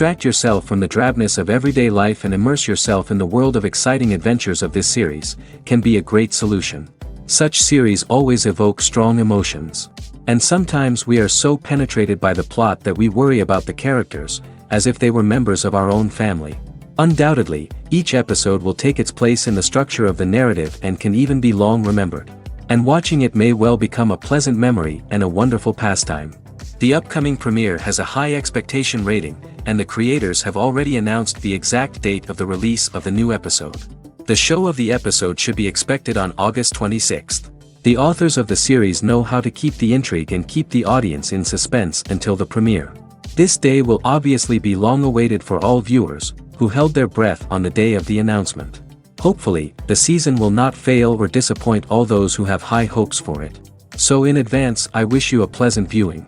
Distract yourself from the drabness of everyday life and immerse yourself in the world of exciting adventures of this series, can be a great solution. Such series always evoke strong emotions. And sometimes we are so penetrated by the plot that we worry about the characters, as if they were members of our own family. Undoubtedly, each episode will take its place in the structure of the narrative and can even be long remembered. And watching it may well become a pleasant memory and a wonderful pastime. The upcoming premiere has a high expectation rating, and the creators have already announced the exact date of the release of the new episode. The show of the episode should be expected on August 26th. The authors of the series know how to keep the intrigue and keep the audience in suspense until the premiere. This day will obviously be long awaited for all viewers, who held their breath on the day of the announcement. Hopefully, the season will not fail or disappoint all those who have high hopes for it. So in advance, I wish you a pleasant viewing.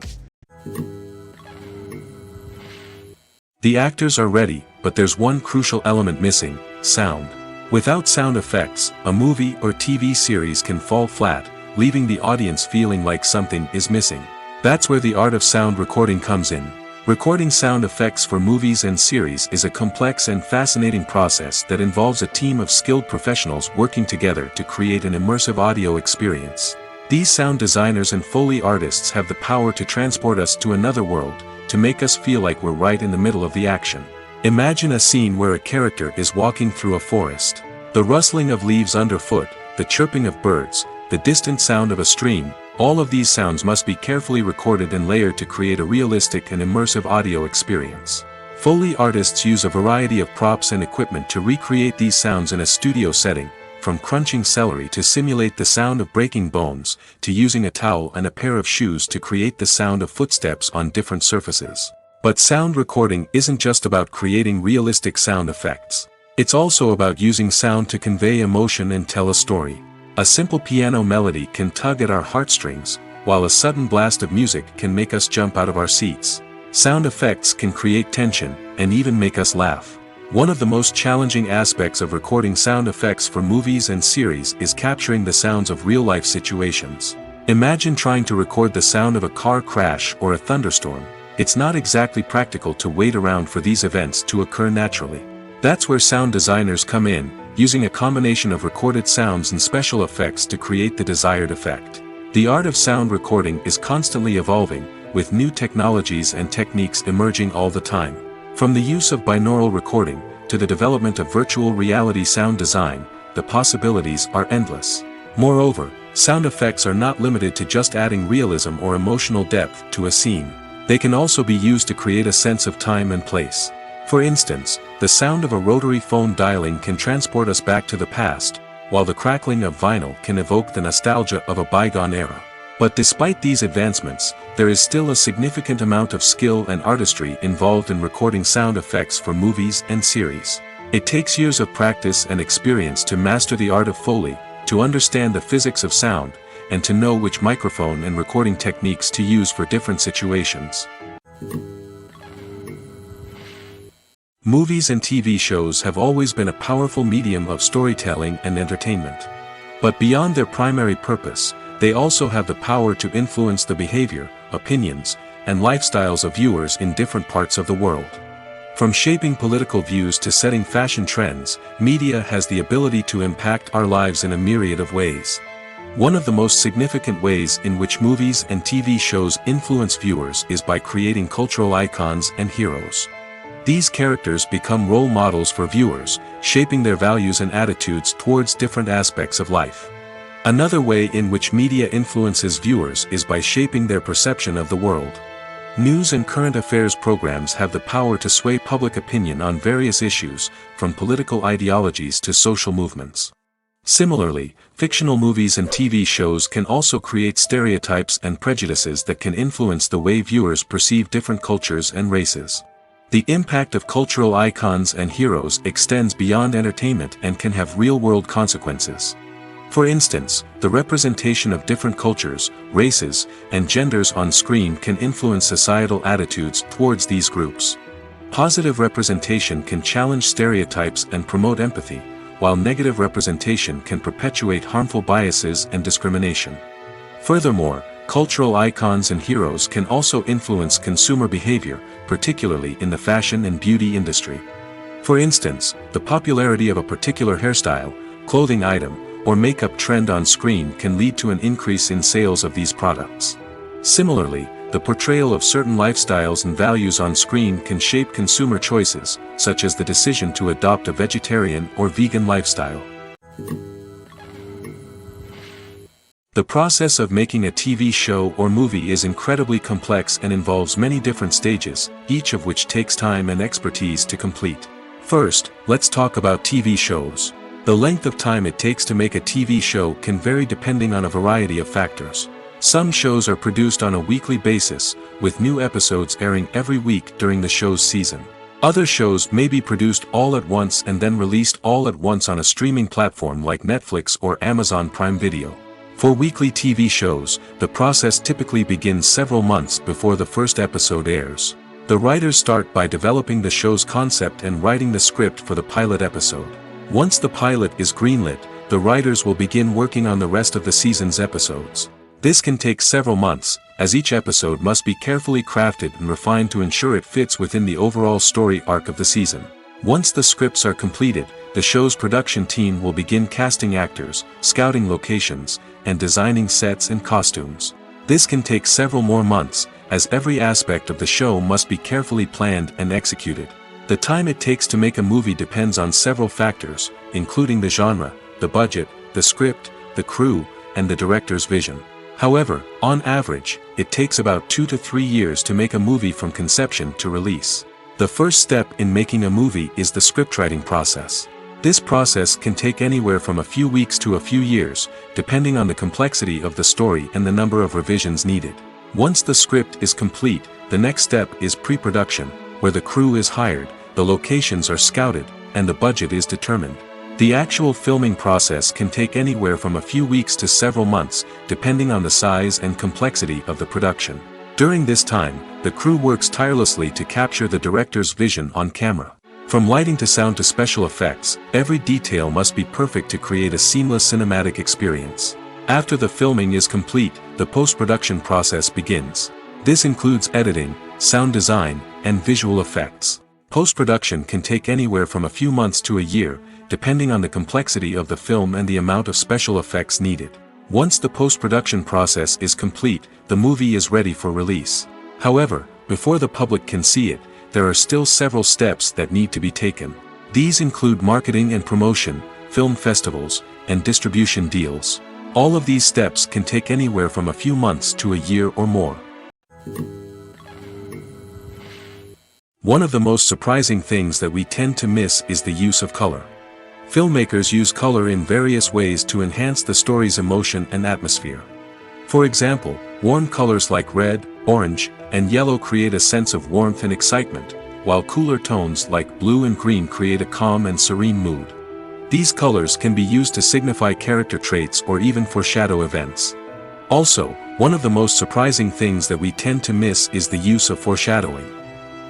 The actors are ready, but there's one crucial element missing: sound. Without sound effects, a movie or TV series can fall flat, leaving the audience feeling like something is missing. That's where the art of sound recording comes in. Recording sound effects for movies and series is a complex and fascinating process that involves a team of skilled professionals working together to create an immersive audio experience. These sound designers and Foley artists have the power to transport us to another world, to make us feel like we're right in the middle of the action. Imagine a scene where a character is walking through a forest. The rustling of leaves underfoot, the chirping of birds, the distant sound of a stream, all of these sounds must be carefully recorded and layered to create a realistic and immersive audio experience. Foley artists use a variety of props and equipment to recreate these sounds in a studio setting, from crunching celery to simulate the sound of breaking bones, to using a towel and a pair of shoes to create the sound of footsteps on different surfaces. But sound recording isn't just about creating realistic sound effects. It's also about using sound to convey emotion and tell a story. A simple piano melody can tug at our heartstrings, while a sudden blast of music can make us jump out of our seats. Sound effects can create tension, and even make us laugh. One of the most challenging aspects of recording sound effects for movies and series is capturing the sounds of real-life situations. Imagine trying to record the sound of a car crash or a thunderstorm. It's not exactly practical to wait around for these events to occur naturally. That's where sound designers come in, using a combination of recorded sounds and special effects to create the desired effect. The art of sound recording is constantly evolving, with new technologies and techniques emerging all the time. From the use of binaural recording, to the development of virtual reality sound design, the possibilities are endless. Moreover, sound effects are not limited to just adding realism or emotional depth to a scene. They can also be used to create a sense of time and place. For instance, the sound of a rotary phone dialing can transport us back to the past, while the crackling of vinyl can evoke the nostalgia of a bygone era. But despite these advancements, there is still a significant amount of skill and artistry involved in recording sound effects for movies and series. It takes years of practice and experience to master the art of Foley, to understand the physics of sound, and to know which microphone and recording techniques to use for different situations. Movies and TV shows have always been a powerful medium of storytelling and entertainment. But beyond their primary purpose, they also have the power to influence the behavior, opinions, and lifestyles of viewers in different parts of the world. From shaping political views to setting fashion trends, media has the ability to impact our lives in a myriad of ways. One of the most significant ways in which movies and TV shows influence viewers is by creating cultural icons and heroes. These characters become role models for viewers, shaping their values and attitudes towards different aspects of life. Another way in which media influences viewers is by shaping their perception of the world. News and current affairs programs have the power to sway public opinion on various issues, from political ideologies to social movements. Similarly, fictional movies and TV shows can also create stereotypes and prejudices that can influence the way viewers perceive different cultures and races. The impact of cultural icons and heroes extends beyond entertainment and can have real-world consequences. For instance, the representation of different cultures, races, and genders on screen can influence societal attitudes towards these groups. Positive representation can challenge stereotypes and promote empathy, while negative representation can perpetuate harmful biases and discrimination. Furthermore, Cultural icons and heroes can also influence consumer behavior, particularly in the fashion and beauty industry. For instance, the popularity of a particular hairstyle, clothing item, or makeup trend on screen can lead to an increase in sales of these products. Similarly, the portrayal of certain lifestyles and values on screen can shape consumer choices, such as the decision to adopt a vegetarian or vegan lifestyle. The process of making a TV show or movie is incredibly complex and involves many different stages, each of which takes time and expertise to complete. First, let's talk about TV shows. The length of time it takes to make a TV show can vary depending on a variety of factors. Some shows are produced on a weekly basis, with new episodes airing every week during the show's season. Other shows may be produced all at once and then released all at once on a streaming platform like Netflix or Amazon Prime Video. For weekly TV shows, the process typically begins several months before the first episode airs. The writers start by developing the show's concept and writing the script for the pilot episode. Once the pilot is greenlit, the writers will begin working on the rest of the season's episodes. This can take several months, as each episode must be carefully crafted and refined to ensure it fits within the overall story arc of the season. Once the scripts are completed, the show's production team will begin casting actors, scouting locations, and designing sets and costumes. This can take several more months, as every aspect of the show must be carefully planned and executed. The time it takes to make a movie depends on several factors, including the genre, the budget, the script, the crew, and the director's vision. However, on average, it takes about 2 to 3 years to make a movie from conception to release. The first step in making a movie is the scriptwriting process. This process can take anywhere from a few weeks to a few years, depending on the complexity of the story and the number of revisions needed. Once the script is complete, the next step is pre-production, where the crew is hired, the locations are scouted, and the budget is determined. The actual filming process can take anywhere from a few weeks to several months, depending on the size and complexity of the production. During this time, the crew works tirelessly to capture the director's vision on camera. From lighting to sound to special effects, every detail must be perfect to create a seamless cinematic experience. After the filming is complete, the post-production process begins. This includes editing, sound design, and visual effects. Post-production can take anywhere from a few months to a year, depending on the complexity of the film and the amount of special effects needed. Once the post-production process is complete, the movie is ready for release. However, before the public can see it, there are still several steps that need to be taken. These include marketing and promotion, film festivals, and distribution deals. All of these steps can take anywhere from a few months to a year or more. One of the most surprising things that we tend to miss is the use of color. Filmmakers use color in various ways to enhance the story's emotion and atmosphere. For example, warm colors like red, orange, and yellow create a sense of warmth and excitement, while cooler tones like blue and green create a calm and serene mood. These colors can be used to signify character traits or even foreshadow events. Also, one of the most surprising things that we tend to miss is the use of foreshadowing.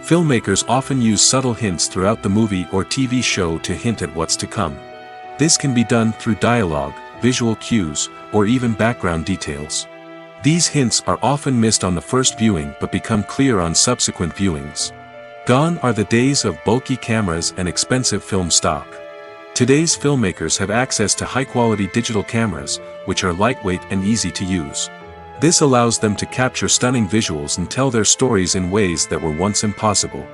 Filmmakers often use subtle hints throughout the movie or TV show to hint at what's to come. This can be done through dialogue, visual cues, or even background details. These hints are often missed on the first viewing but become clear on subsequent viewings. Gone are the days of bulky cameras and expensive film stock. Today's filmmakers have access to high-quality digital cameras, which are lightweight and easy to use. This allows them to capture stunning visuals and tell their stories in ways that were once impossible.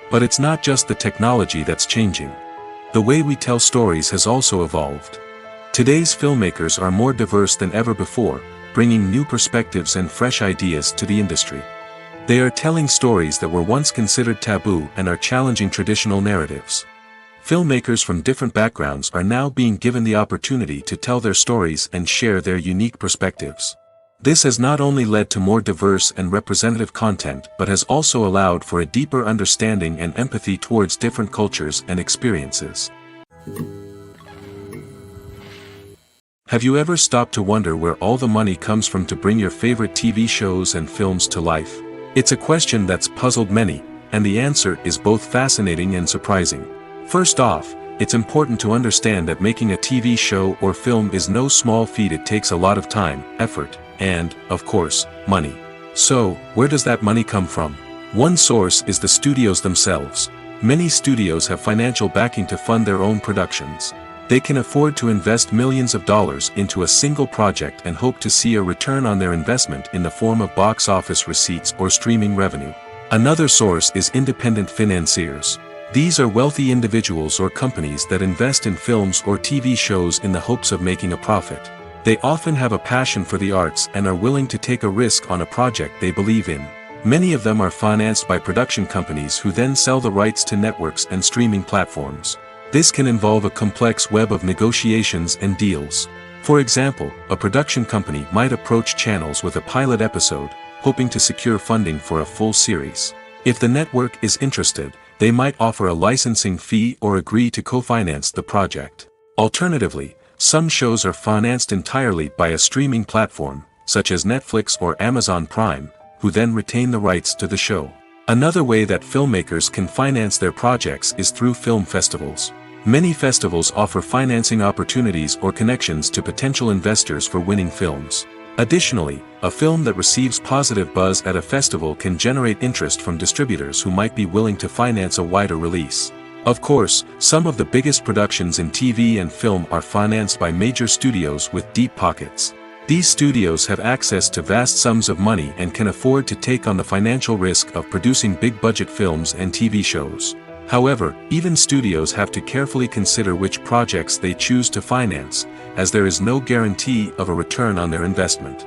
But it's not just the technology that's changing. The way we tell stories has also evolved. Today's filmmakers are more diverse than ever before, bringing new perspectives and fresh ideas to the industry. They are telling stories that were once considered taboo and are challenging traditional narratives. Filmmakers from different backgrounds are now being given the opportunity to tell their stories and share their unique perspectives. This has not only led to more diverse and representative content but has also allowed for a deeper understanding and empathy towards different cultures and experiences. Have you ever stopped to wonder where all the money comes from to bring your favorite TV shows and films to life? It's a question that's puzzled many, and the answer is both fascinating and surprising. First off, it's important to understand that making a TV show or film is no small feat. It takes a lot of time, effort, and, of course, money. So, where does that money come from? One source is the studios themselves. Many studios have financial backing to fund their own productions. They can afford to invest millions of dollars into a single project and hope to see a return on their investment in the form of box office receipts or streaming revenue. Another source is independent financiers. These are wealthy individuals or companies that invest in films or TV shows in the hopes of making a profit. They often have a passion for the arts and are willing to take a risk on a project they believe in. Many of them are financed by production companies who then sell the rights to networks and streaming platforms. This can involve a complex web of negotiations and deals. For example, a production company might approach channels with a pilot episode, hoping to secure funding for a full series. If the network is interested, they might offer a licensing fee or agree to co-finance the project. Alternatively, some shows are financed entirely by a streaming platform, such as Netflix or Amazon Prime, who then retain the rights to the show. Another way that filmmakers can finance their projects is through film festivals. Many festivals offer financing opportunities or connections to potential investors for winning films. Additionally, a film that receives positive buzz at a festival can generate interest from distributors who might be willing to finance a wider release. Of course, some of the biggest productions in TV and film are financed by major studios with deep pockets. These studios have access to vast sums of money and can afford to take on the financial risk of producing big-budget films and TV shows. However, even studios have to carefully consider which projects they choose to finance, as there is no guarantee of a return on their investment.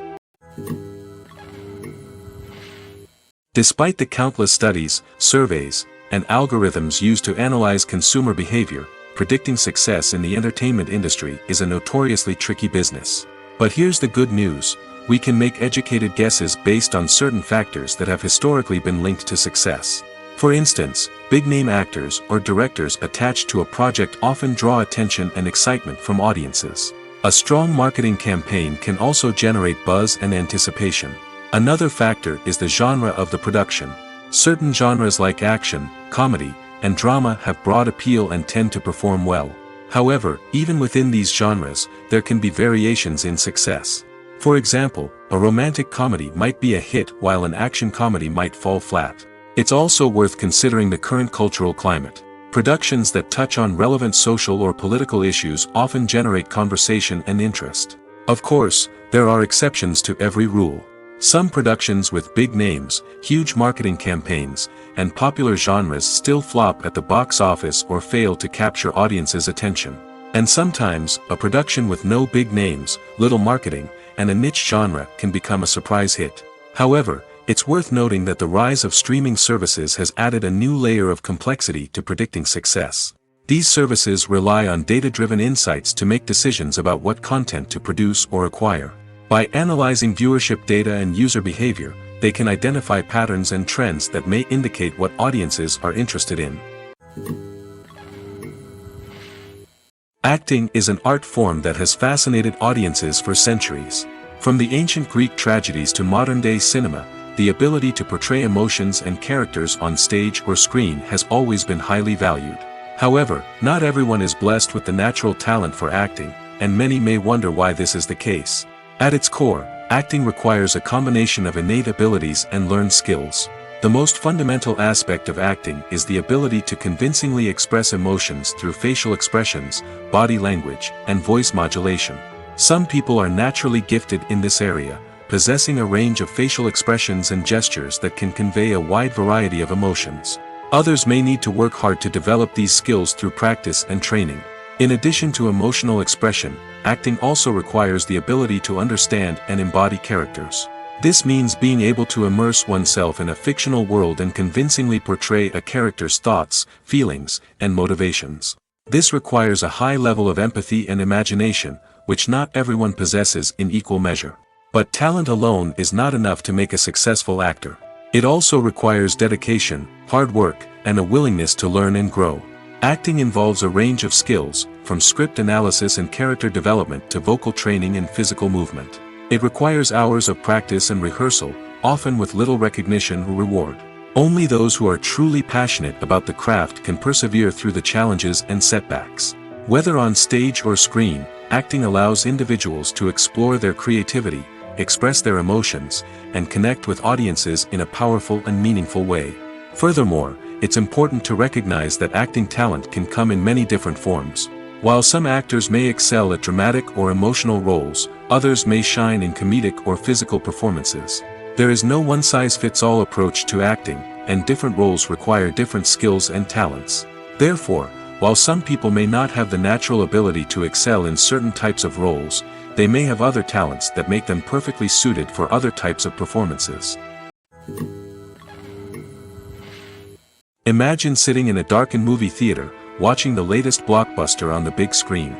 Despite the countless studies, surveys, and algorithms used to analyze consumer behavior, predicting success in the entertainment industry is a notoriously tricky business. But here's the good news: we can make educated guesses based on certain factors that have historically been linked to success. For instance, big-name actors or directors attached to a project often draw attention and excitement from audiences. A strong marketing campaign can also generate buzz and anticipation. Another factor is the genre of the production. Certain genres like action, comedy, and drama have broad appeal and tend to perform well. However, even within these genres, there can be variations in success. For example, a romantic comedy might be a hit while an action comedy might fall flat. It's also worth considering the current cultural climate. Productions that touch on relevant social or political issues often generate conversation and interest. Of course, there are exceptions to every rule. Some productions with big names, huge marketing campaigns, and popular genres still flop at the box office or fail to capture audiences' attention. And sometimes, a production with no big names, little marketing, and a niche genre can become a surprise hit. However, it's worth noting that the rise of streaming services has added a new layer of complexity to predicting success. These services rely on data-driven insights to make decisions about what content to produce or acquire. By analyzing viewership data and user behavior, they can identify patterns and trends that may indicate what audiences are interested in. Acting is an art form that has fascinated audiences for centuries. From the ancient Greek tragedies to modern-day cinema, the ability to portray emotions and characters on stage or screen has always been highly valued. However, not everyone is blessed with the natural talent for acting, and many may wonder why this is the case. At its core, acting requires a combination of innate abilities and learned skills. The most fundamental aspect of acting is the ability to convincingly express emotions through facial expressions, body language, and voice modulation. Some people are naturally gifted in this area, possessing a range of facial expressions and gestures that can convey a wide variety of emotions. Others may need to work hard to develop these skills through practice and training. In addition to emotional expression, acting also requires the ability to understand and embody characters. This means being able to immerse oneself in a fictional world and convincingly portray a character's thoughts, feelings, and motivations. This requires a high level of empathy and imagination, which not everyone possesses in equal measure. But talent alone is not enough to make a successful actor. It also requires dedication, hard work, and a willingness to learn and grow. Acting involves a range of skills, from script analysis and character development to vocal training and physical movement. It requires hours of practice and rehearsal, often with little recognition or reward. Only those who are truly passionate about the craft can persevere through the challenges and setbacks. Whether on stage or screen, acting allows individuals to explore their creativity, express their emotions, and connect with audiences in a powerful and meaningful way. Furthermore, it's important to recognize that acting talent can come in many different forms. While some actors may excel at dramatic or emotional roles, others may shine in comedic or physical performances. There is no one-size-fits-all approach to acting, and different roles require different skills and talents. Therefore, while some people may not have the natural ability to excel in certain types of roles, they may have other talents that make them perfectly suited for other types of performances. Imagine sitting in a darkened movie theater, watching the latest blockbuster on the big screen.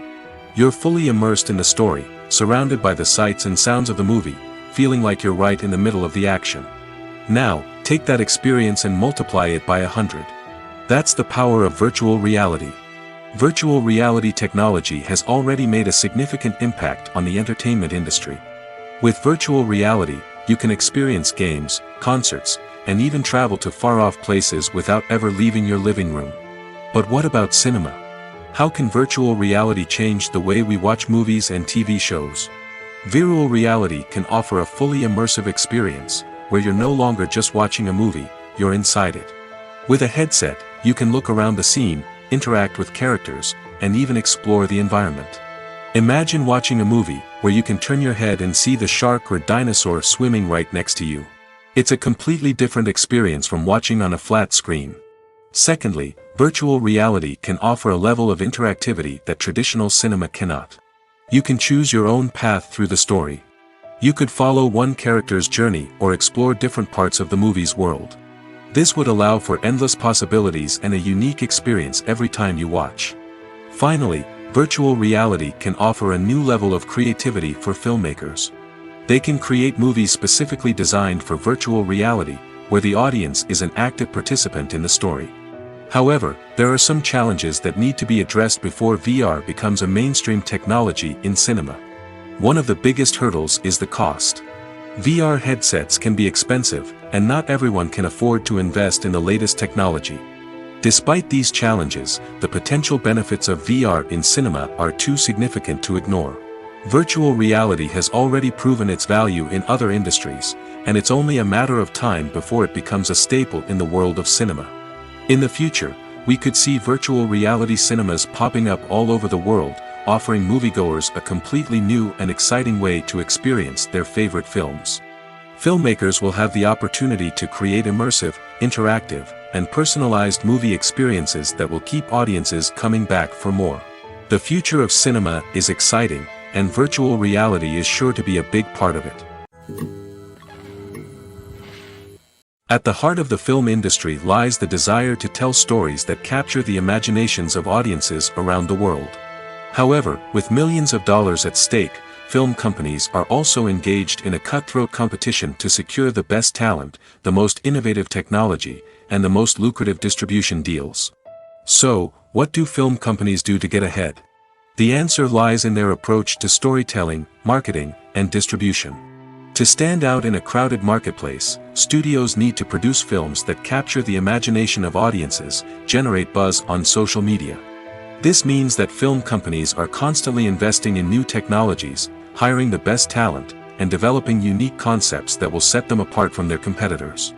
You're fully immersed in the story, surrounded by the sights and sounds of the movie, feeling like you're right in the middle of the action. Now, take that experience and multiply it by 100. That's the power of virtual reality. Virtual reality technology has already made a significant impact on the entertainment industry. With virtual reality, you can experience games, concerts, and even travel to far-off places without ever leaving your living room. But what about cinema? How can virtual reality change the way we watch movies and TV shows? Virtual reality can offer a fully immersive experience, where you're no longer just watching a movie, you're inside it. With a headset, you can look around the scene, interact with characters, and even explore the environment. Imagine watching a movie where you can turn your head and see the shark or dinosaur swimming right next to you. It's a completely different experience from watching on a flat screen. Secondly, virtual reality can offer a level of interactivity that traditional cinema cannot. You can choose your own path through the story. You could follow one character's journey or explore different parts of the movie's world. This would allow for endless possibilities and a unique experience every time you watch. Finally, virtual reality can offer a new level of creativity for filmmakers. They can create movies specifically designed for virtual reality, where the audience is an active participant in the story. However, there are some challenges that need to be addressed before VR becomes a mainstream technology in cinema. One of the biggest hurdles is the cost. VR headsets can be expensive, and not everyone can afford to invest in the latest technology. Despite these challenges, the potential benefits of VR in cinema are too significant to ignore. Virtual reality has already proven its value in other industries, and it's only a matter of time before it becomes a staple in the world of cinema. In the future, we could see virtual reality cinemas popping up all over the world, offering moviegoers a completely new and exciting way to experience their favorite films. Filmmakers will have the opportunity to create immersive, interactive, and personalized movie experiences that will keep audiences coming back for more. The future of cinema is exciting, and virtual reality is sure to be a big part of it. At the heart of the film industry lies the desire to tell stories that capture the imaginations of audiences around the world. However, with millions of dollars at stake, film companies are also engaged in a cutthroat competition to secure the best talent, the most innovative technology, and the most lucrative distribution deals. So, what do film companies do to get ahead? The answer lies in their approach to storytelling, marketing, and distribution. To stand out in a crowded marketplace, studios need to produce films that capture the imagination of audiences, generate buzz on social media. This means that film companies are constantly investing in new technologies, hiring the best talent, and developing unique concepts that will set them apart from their competitors.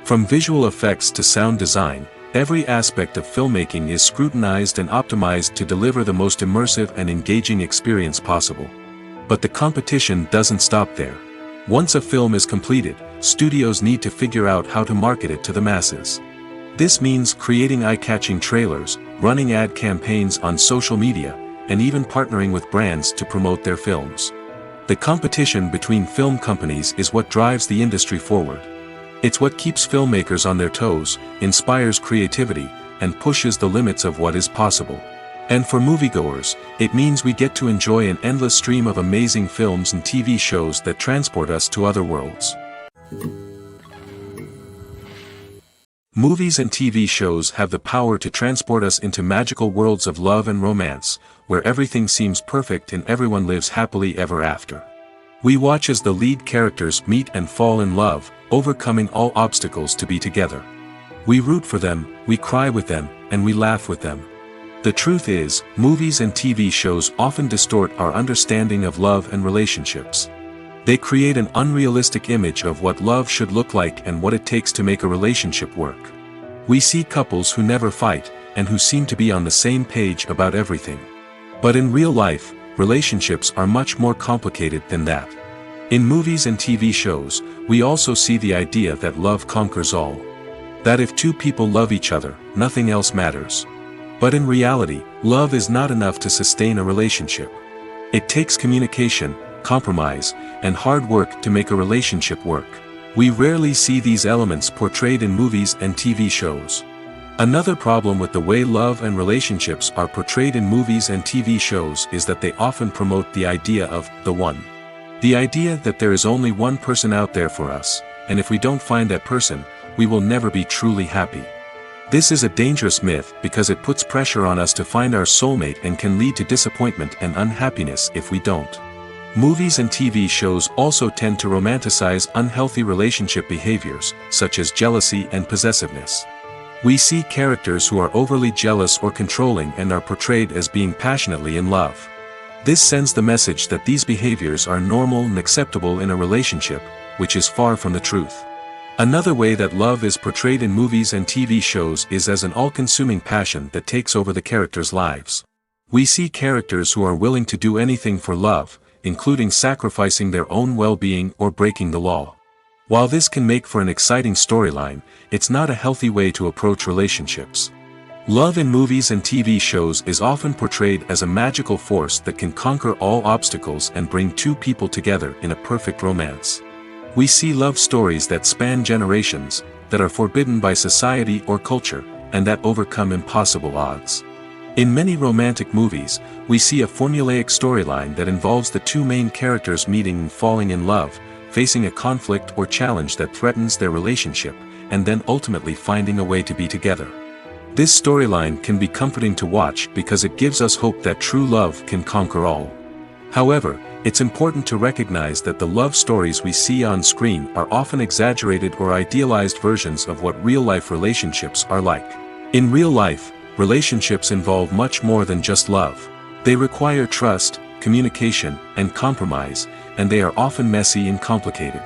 From visual effects to sound design, every aspect of filmmaking is scrutinized and optimized to deliver the most immersive and engaging experience possible. But the competition doesn't stop there. Once a film is completed, studios need to figure out how to market it to the masses. This means creating eye-catching trailers, running ad campaigns on social media, and even partnering with brands to promote their films. The competition between film companies is what drives the industry forward. It's what keeps filmmakers on their toes, inspires creativity, and pushes the limits of what is possible. And for moviegoers, it means we get to enjoy an endless stream of amazing films and TV shows that transport us to other worlds. Movies and TV shows have the power to transport us into magical worlds of love and romance, where everything seems perfect and everyone lives happily ever after. We watch as the lead characters meet and fall in love, overcoming all obstacles to be together. We root for them, we cry with them, and we laugh with them. The truth is, movies and TV shows often distort our understanding of love and relationships. They create an unrealistic image of what love should look like and what it takes to make a relationship work. We see couples who never fight, and who seem to be on the same page about everything. But in real life, relationships are much more complicated than that. In movies and TV shows, we also see the idea that love conquers all. That if two people love each other, nothing else matters. But in reality, love is not enough to sustain a relationship. It takes communication, compromise, and hard work to make a relationship work. We rarely see these elements portrayed in movies and TV shows. Another problem with the way love and relationships are portrayed in movies and TV shows is that they often promote the idea of the one. The idea that there is only one person out there for us, and if we don't find that person, we will never be truly happy. This is a dangerous myth because it puts pressure on us to find our soulmate and can lead to disappointment and unhappiness if we don't. Movies and TV shows also tend to romanticize unhealthy relationship behaviors, such as jealousy and possessiveness. We see characters who are overly jealous or controlling and are portrayed as being passionately in love. This sends the message that these behaviors are normal and acceptable in a relationship, which is far from the truth. Another way that love is portrayed in movies and TV shows is as an all-consuming passion that takes over the characters' lives. We see characters who are willing to do anything for love, including sacrificing their own well-being or breaking the law. While this can make for an exciting storyline, it's not a healthy way to approach relationships. Love in movies and TV shows is often portrayed as a magical force that can conquer all obstacles and bring two people together in a perfect romance. We see love stories that span generations, that are forbidden by society or culture, and that overcome impossible odds. In many romantic movies, we see a formulaic storyline that involves the two main characters meeting and falling in love, facing a conflict or challenge that threatens their relationship, and then ultimately finding a way to be together. This storyline can be comforting to watch because it gives us hope that true love can conquer all. However, it's important to recognize that the love stories we see on screen are often exaggerated or idealized versions of what real-life relationships are like. In real life, relationships involve much more than just love. They require trust, communication, and compromise, and they are often messy and complicated.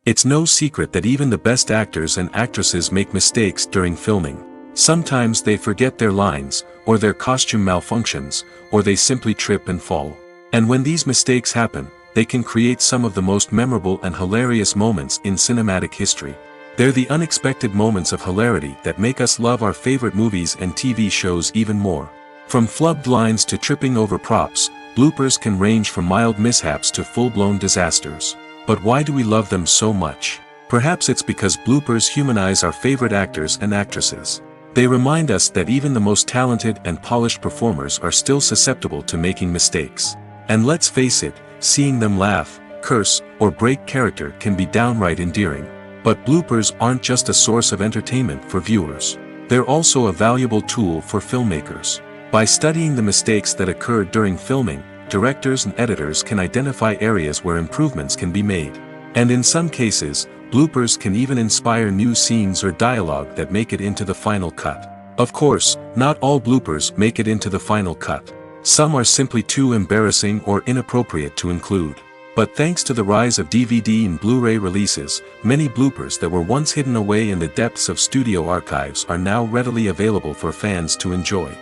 It's no secret that even the best actors and actresses make mistakes during filming. Sometimes they forget their lines, or their costume malfunctions, or they simply trip and fall. And when these mistakes happen, they can create some of the most memorable and hilarious moments in cinematic history. They're the unexpected moments of hilarity that make us love our favorite movies and TV shows even more. From flubbed lines to tripping over props, bloopers can range from mild mishaps to full-blown disasters. But why do we love them so much? Perhaps it's because bloopers humanize our favorite actors and actresses. They remind us that even the most talented and polished performers are still susceptible to making mistakes. And let's face it, seeing them laugh, curse, or break character can be downright endearing. But bloopers aren't just a source of entertainment for viewers. They're also a valuable tool for filmmakers. By studying the mistakes that occurred during filming, directors and editors can identify areas where improvements can be made. And in some cases, bloopers can even inspire new scenes or dialogue that make it into the final cut. Of course, not all bloopers make it into the final cut. Some are simply too embarrassing or inappropriate to include. But thanks to the rise of DVD and Blu-ray releases, many bloopers that were once hidden away in the depths of studio archives are now readily available for fans to enjoy.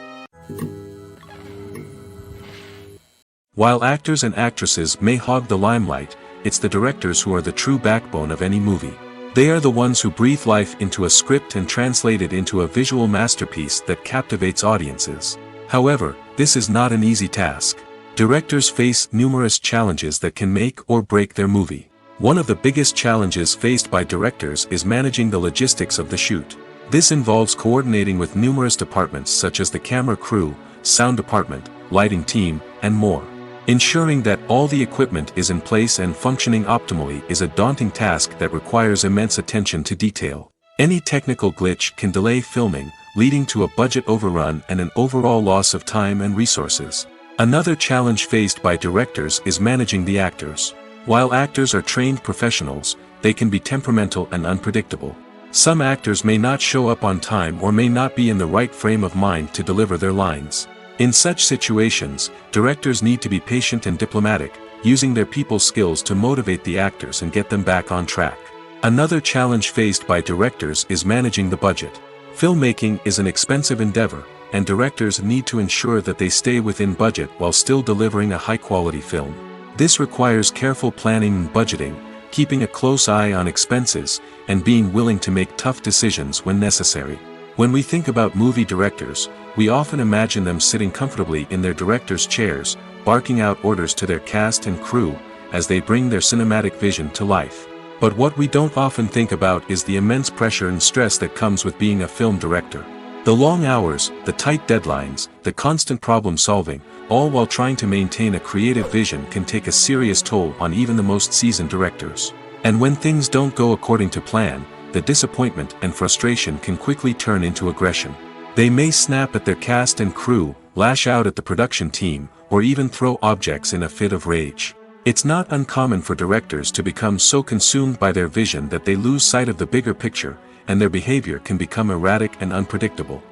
While actors and actresses may hog the limelight, it's the directors who are the true backbone of any movie. They are the ones who breathe life into a script and translate it into a visual masterpiece that captivates audiences. However, this is not an easy task. Directors face numerous challenges that can make or break their movie. One of the biggest challenges faced by directors is managing the logistics of the shoot. This involves coordinating with numerous departments such as the camera crew, sound department, lighting team, and more. Ensuring that all the equipment is in place and functioning optimally is a daunting task that requires immense attention to detail. Any technical glitch can delay filming, leading to a budget overrun and an overall loss of time and resources. Another challenge faced by directors is managing the actors. While actors are trained professionals, they can be temperamental and unpredictable. Some actors may not show up on time or may not be in the right frame of mind to deliver their lines. In such situations, directors need to be patient and diplomatic, using their people skills to motivate the actors and get them back on track. Another challenge faced by directors is managing the budget. Filmmaking is an expensive endeavor, and directors need to ensure that they stay within budget while still delivering a high-quality film. This requires careful planning and budgeting, keeping a close eye on expenses, and being willing to make tough decisions when necessary. When we think about movie directors, we often imagine them sitting comfortably in their director's chairs, barking out orders to their cast and crew, as they bring their cinematic vision to life. But what we don't often think about is the immense pressure and stress that comes with being a film director. The long hours, the tight deadlines, the constant problem-solving, all while trying to maintain a creative vision can take a serious toll on even the most seasoned directors. And when things don't go according to plan, the disappointment and frustration can quickly turn into aggression. They may snap at their cast and crew, lash out at the production team, or even throw objects in a fit of rage. It's not uncommon for directors to become so consumed by their vision that they lose sight of the bigger picture, and their behavior can become erratic and unpredictable.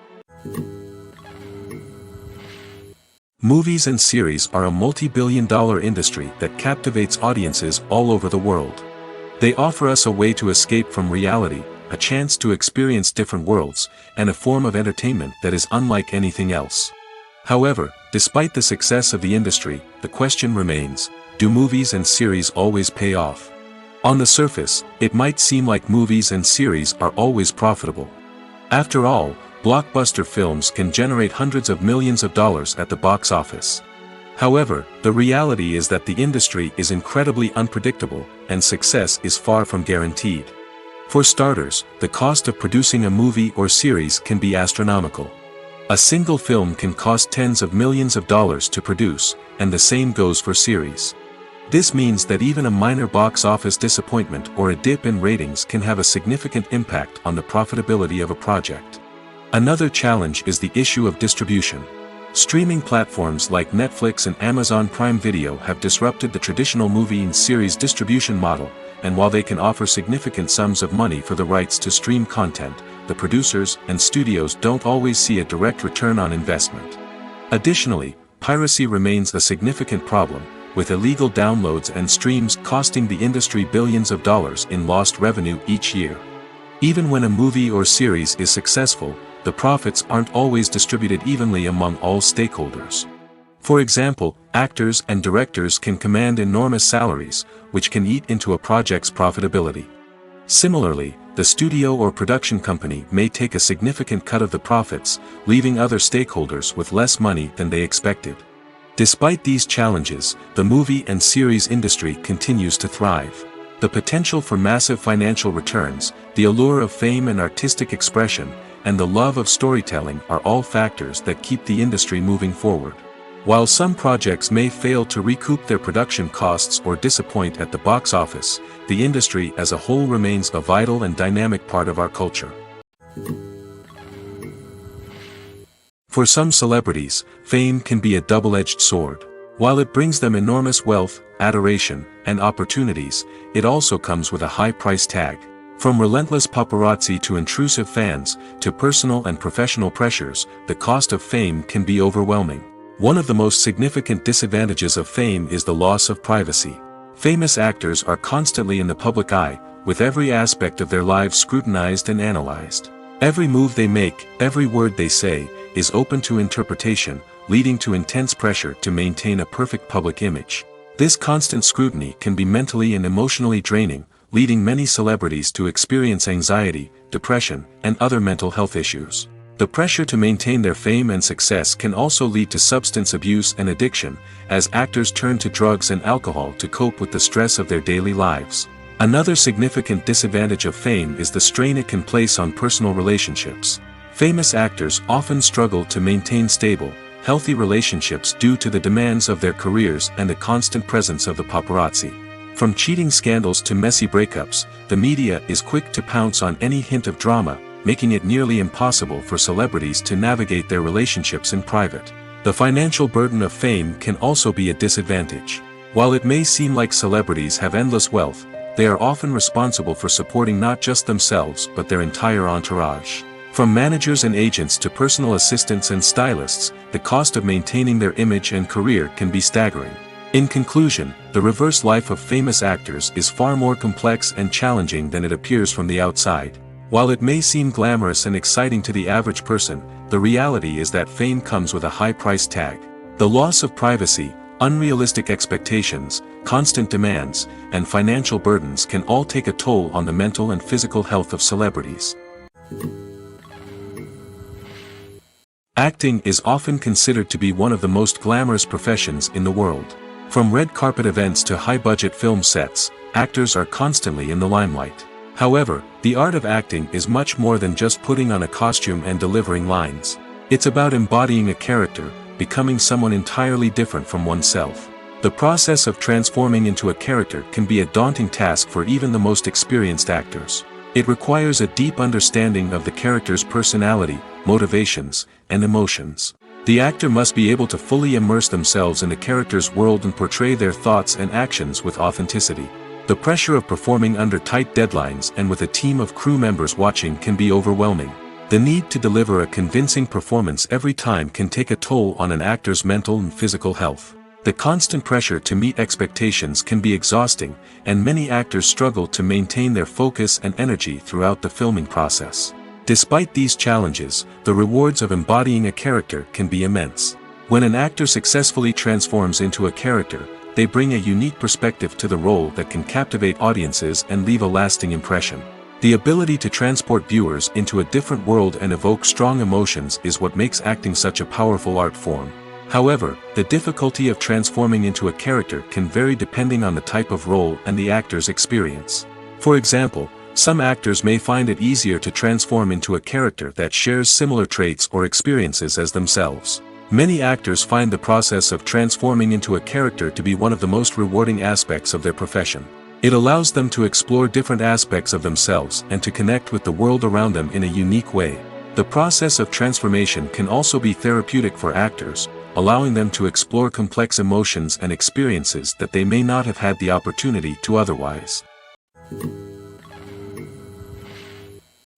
Movies and series are a multi-billion-dollar industry that captivates audiences all over the world. They offer us a way to escape from reality, a chance to experience different worlds, and a form of entertainment that is unlike anything else. However, despite the success of the industry, the question remains, do movies and series always pay off? On the surface, it might seem like movies and series are always profitable. After all, blockbuster films can generate hundreds of millions of dollars at the box office. However, the reality is that the industry is incredibly unpredictable, and success is far from guaranteed. For starters, the cost of producing a movie or series can be astronomical. A single film can cost tens of millions of dollars to produce, and the same goes for series. This means that even a minor box office disappointment or a dip in ratings can have a significant impact on the profitability of a project. Another challenge is the issue of distribution. Streaming platforms like Netflix and Amazon Prime Video have disrupted the traditional movie and series distribution model, and while they can offer significant sums of money for the rights to stream content, the producers and studios don't always see a direct return on investment. Additionally, piracy remains a significant problem, with illegal downloads and streams costing the industry billions of dollars in lost revenue each year. Even when a movie or series is successful, the profits aren't always distributed evenly among all stakeholders. For example, actors and directors can command enormous salaries, which can eat into a project's profitability. Similarly, the studio or production company may take a significant cut of the profits, leaving other stakeholders with less money than they expected. Despite these challenges, the movie and series industry continues to thrive. The potential for massive financial returns, the allure of fame and artistic expression, and the love of storytelling are all factors that keep the industry moving forward. While some projects may fail to recoup their production costs or disappoint at the box office, the industry as a whole remains a vital and dynamic part of our culture. For some celebrities, fame can be a double-edged sword. While it brings them enormous wealth, adoration, and opportunities, it also comes with a high price tag. From relentless paparazzi to intrusive fans, to personal and professional pressures, the cost of fame can be overwhelming. One of the most significant disadvantages of fame is the loss of privacy. Famous actors are constantly in the public eye, with every aspect of their lives scrutinized and analyzed. Every move they make, every word they say, is open to interpretation, leading to intense pressure to maintain a perfect public image. This constant scrutiny can be mentally and emotionally draining, leading many celebrities to experience anxiety, depression, and other mental health issues. The pressure to maintain their fame and success can also lead to substance abuse and addiction, as actors turn to drugs and alcohol to cope with the stress of their daily lives. Another significant disadvantage of fame is the strain it can place on personal relationships. Famous actors often struggle to maintain stable, healthy relationships due to the demands of their careers and the constant presence of the paparazzi. From cheating scandals to messy breakups, the media is quick to pounce on any hint of drama, making it nearly impossible for celebrities to navigate their relationships in private. The financial burden of fame can also be a disadvantage. While it may seem like celebrities have endless wealth, they are often responsible for supporting not just themselves but their entire entourage. From managers and agents to personal assistants and stylists, the cost of maintaining their image and career can be staggering. In conclusion, the reverse life of famous actors is far more complex and challenging than it appears from the outside. While it may seem glamorous and exciting to the average person, the reality is that fame comes with a high price tag. The loss of privacy, unrealistic expectations, constant demands, and financial burdens can all take a toll on the mental and physical health of celebrities. Acting is often considered to be one of the most glamorous professions in the world. From red carpet events to high-budget film sets, actors are constantly in the limelight. However, the art of acting is much more than just putting on a costume and delivering lines. It's about embodying a character, becoming someone entirely different from oneself. The process of transforming into a character can be a daunting task for even the most experienced actors. It requires a deep understanding of the character's personality, motivations, and emotions. The actor must be able to fully immerse themselves in the character's world and portray their thoughts and actions with authenticity. The pressure of performing under tight deadlines and with a team of crew members watching can be overwhelming. The need to deliver a convincing performance every time can take a toll on an actor's mental and physical health. The constant pressure to meet expectations can be exhausting, and many actors struggle to maintain their focus and energy throughout the filming process. Despite these challenges, the rewards of embodying a character can be immense. When an actor successfully transforms into a character, they bring a unique perspective to the role that can captivate audiences and leave a lasting impression. The ability to transport viewers into a different world and evoke strong emotions is what makes acting such a powerful art form. However, the difficulty of transforming into a character can vary depending on the type of role and the actor's experience. For example, some actors may find it easier to transform into a character that shares similar traits or experiences as themselves. Many actors find the process of transforming into a character to be one of the most rewarding aspects of their profession. It allows them to explore different aspects of themselves and to connect with the world around them in a unique way. The process of transformation can also be therapeutic for actors, allowing them to explore complex emotions and experiences that they may not have had the opportunity to otherwise.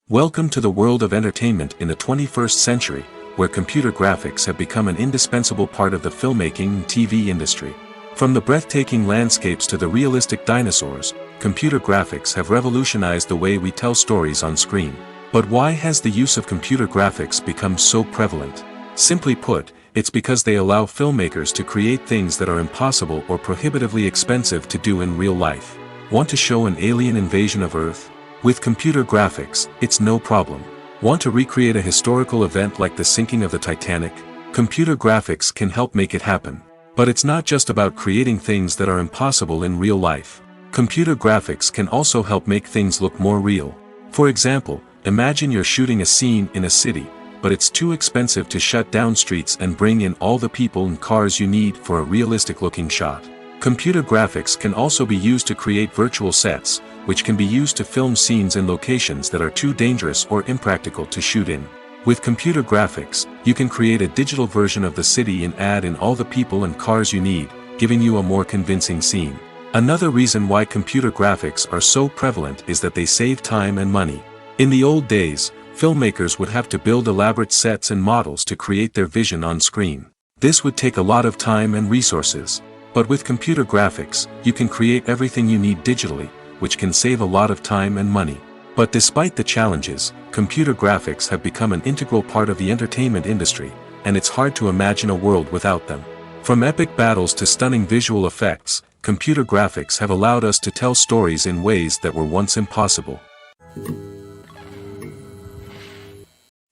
Welcome to the world of entertainment in the 21st century, where computer graphics have become an indispensable part of the filmmaking and TV industry. From the breathtaking landscapes to the realistic dinosaurs, computer graphics have revolutionized the way we tell stories on screen. But why has the use of computer graphics become so prevalent? Simply put, it's because they allow filmmakers to create things that are impossible or prohibitively expensive to do in real life. Want to show an alien invasion of Earth? With computer graphics, it's no problem. Want to recreate a historical event like the sinking of the Titanic? Computer graphics can help make it happen. But it's not just about creating things that are impossible in real life. Computer graphics can also help make things look more real. For example, imagine you're shooting a scene in a city, but it's too expensive to shut down streets and bring in all the people and cars you need for a realistic-looking shot. Computer graphics can also be used to create virtual sets, which can be used to film scenes in locations that are too dangerous or impractical to shoot in. With computer graphics, you can create a digital version of the city and add in all the people and cars you need, giving you a more convincing scene. Another reason why computer graphics are so prevalent is that they save time and money. In the old days, filmmakers would have to build elaborate sets and models to create their vision on screen. This would take a lot of time and resources. But with computer graphics, you can create everything you need digitally, which can save a lot of time and money. But despite the challenges, computer graphics have become an integral part of the entertainment industry, and it's hard to imagine a world without them. From epic battles to stunning visual effects, computer graphics have allowed us to tell stories in ways that were once impossible.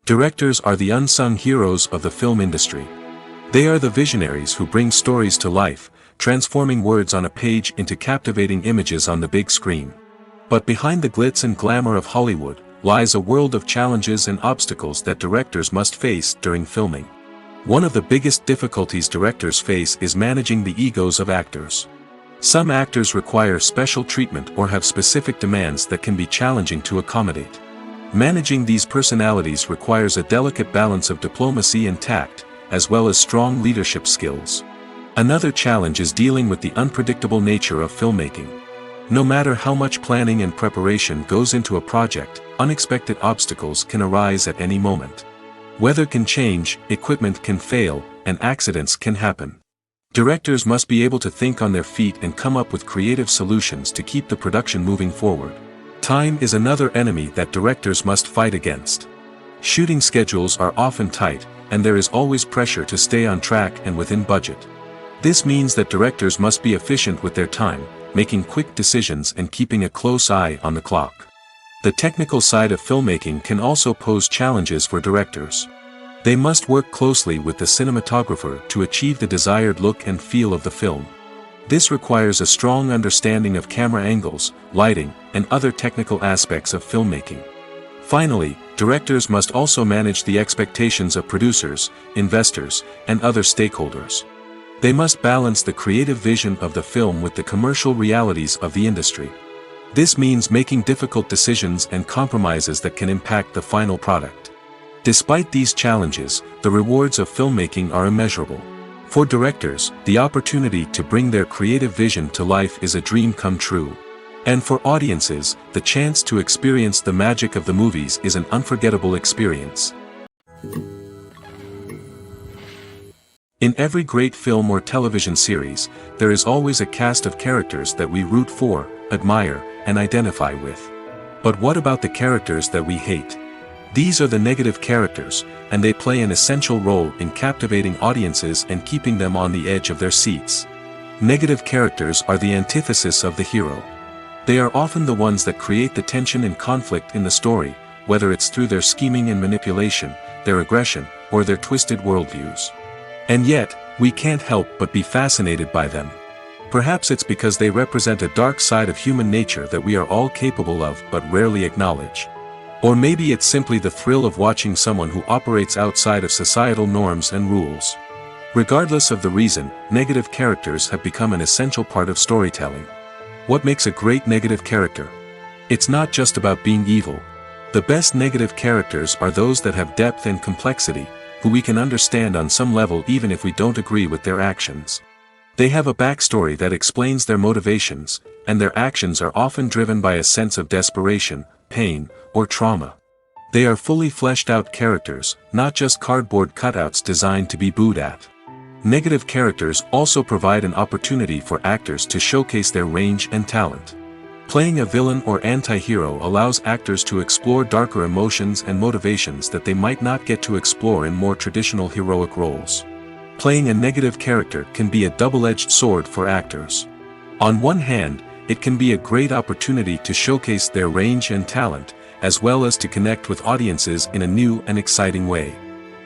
Directors are the unsung heroes of the film industry. They are the visionaries who bring stories to life, transforming words on a page into captivating images on the big screen. But behind the glitz and glamour of Hollywood, lies a world of challenges and obstacles that directors must face during filming. One of the biggest difficulties directors face is managing the egos of actors. Some actors require special treatment or have specific demands that can be challenging to accommodate. Managing these personalities requires a delicate balance of diplomacy and tact, as well as strong leadership skills. Another challenge is dealing with the unpredictable nature of filmmaking. No matter how much planning and preparation goes into a project, unexpected obstacles can arise at any moment. Weather can change, equipment can fail, and accidents can happen. Directors must be able to think on their feet and come up with creative solutions to keep the production moving forward. Time is another enemy that directors must fight against. Shooting schedules are often tight, and there is always pressure to stay on track and within budget. This means that directors must be efficient with their time, making quick decisions and keeping a close eye on the clock. The technical side of filmmaking can also pose challenges for directors. They must work closely with the cinematographer to achieve the desired look and feel of the film. This requires a strong understanding of camera angles, lighting, and other technical aspects of filmmaking. Finally, directors must also manage the expectations of producers, investors, and other stakeholders. They must balance the creative vision of the film with the commercial realities of the industry. This means making difficult decisions and compromises that can impact the final product. Despite these challenges, the rewards of filmmaking are immeasurable. For directors, the opportunity to bring their creative vision to life is a dream come true. And for audiences, the chance to experience the magic of the movies is an unforgettable experience. In every great film or television series, there is always a cast of characters that we root for, admire, and identify with. But what about the characters that we hate? These are the negative characters, and they play an essential role in captivating audiences and keeping them on the edge of their seats. Negative characters are the antithesis of the hero. They are often the ones that create the tension and conflict in the story, whether it's through their scheming and manipulation, their aggression, or their twisted worldviews. And yet, we can't help but be fascinated by them. Perhaps it's because they represent a dark side of human nature that we are all capable of but rarely acknowledge. Or maybe it's simply the thrill of watching someone who operates outside of societal norms and rules. Regardless of the reason, negative characters have become an essential part of storytelling. What makes a great negative character? It's not just about being evil. The best negative characters are those that have depth and complexity, who we can understand on some level even if we don't agree with their actions. They have a backstory that explains their motivations, and their actions are often driven by a sense of desperation, pain, or trauma. They are fully fleshed out characters, not just cardboard cutouts designed to be booed at. Negative characters also provide an opportunity for actors to showcase their range and talent. Playing a villain or anti-hero allows actors to explore darker emotions and motivations that they might not get to explore in more traditional heroic roles. Playing a negative character can be a double-edged sword for actors. On one hand, it can be a great opportunity to showcase their range and talent, as well as to connect with audiences in a new and exciting way.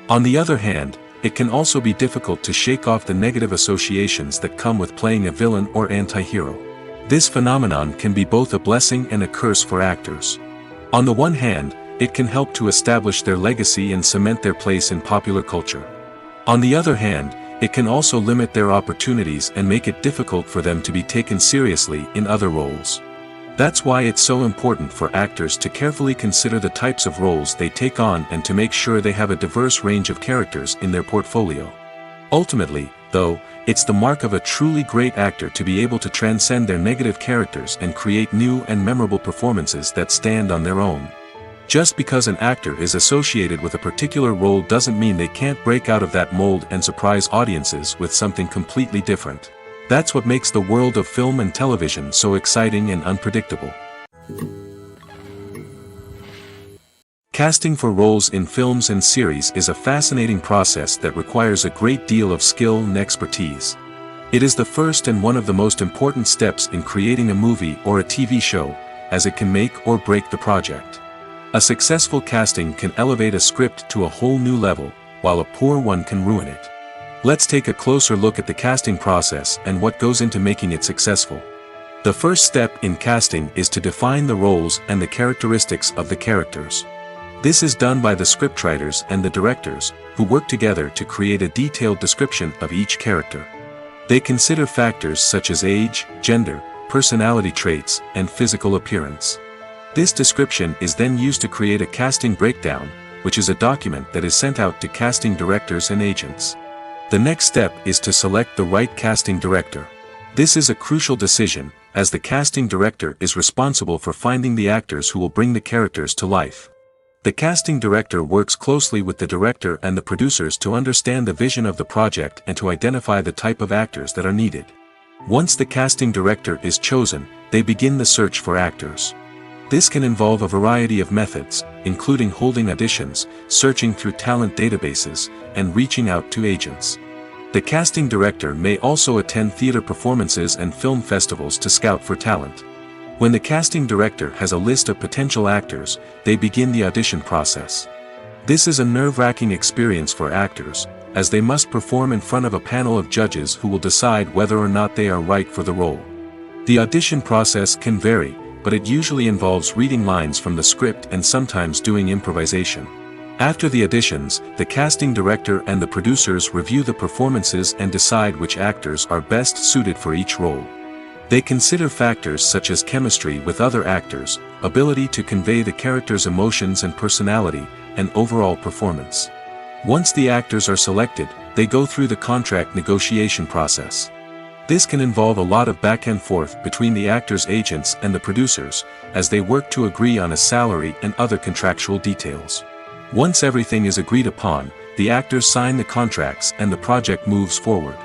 On the other hand, it can also be difficult to shake off the negative associations that come with playing a villain or anti-hero. This phenomenon can be both a blessing and a curse for actors. On the one hand, it can help to establish their legacy and cement their place in popular culture. On the other hand, it can also limit their opportunities and make it difficult for them to be taken seriously in other roles. That's why it's so important for actors to carefully consider the types of roles they take on and to make sure they have a diverse range of characters in their portfolio. Ultimately, though, it's the mark of a truly great actor to be able to transcend their negative characters and create new and memorable performances that stand on their own. Just because an actor is associated with a particular role doesn't mean they can't break out of that mold and surprise audiences with something completely different. That's what makes the world of film and television so exciting and unpredictable. Casting for roles in films and series is a fascinating process that requires a great deal of skill and expertise. It is the first and one of the most important steps in creating a movie or a TV show, as it can make or break the project. A successful casting can elevate a script to a whole new level, while a poor one can ruin it. Let's take a closer look at the casting process and what goes into making it successful. The first step in casting is to define the roles and the characteristics of the characters. This is done by the scriptwriters and the directors, who work together to create a detailed description of each character. They consider factors such as age, gender, personality traits, and physical appearance. This description is then used to create a casting breakdown, which is a document that is sent out to casting directors and agents. The next step is to select the right casting director. This is a crucial decision, as the casting director is responsible for finding the actors who will bring the characters to life. The casting director works closely with the director and the producers to understand the vision of the project and to identify the type of actors that are needed. Once the casting director is chosen, they begin the search for actors. This can involve a variety of methods, including holding auditions, searching through talent databases, and reaching out to agents. The casting director may also attend theater performances and film festivals to scout for talent. When the casting director has a list of potential actors, they begin the audition process. This is a nerve-wracking experience for actors, as they must perform in front of a panel of judges who will decide whether or not they are right for the role. The audition process can vary, but it usually involves reading lines from the script and sometimes doing improvisation. After the auditions, the casting director and the producers review the performances and decide which actors are best suited for each role. They consider factors such as chemistry with other actors, ability to convey the character's emotions and personality, and overall performance. Once the actors are selected, they go through the contract negotiation process. This can involve a lot of back and forth between the actors' agents and the producers, as they work to agree on a salary and other contractual details. Once everything is agreed upon, the actors sign the contracts and the project moves forward.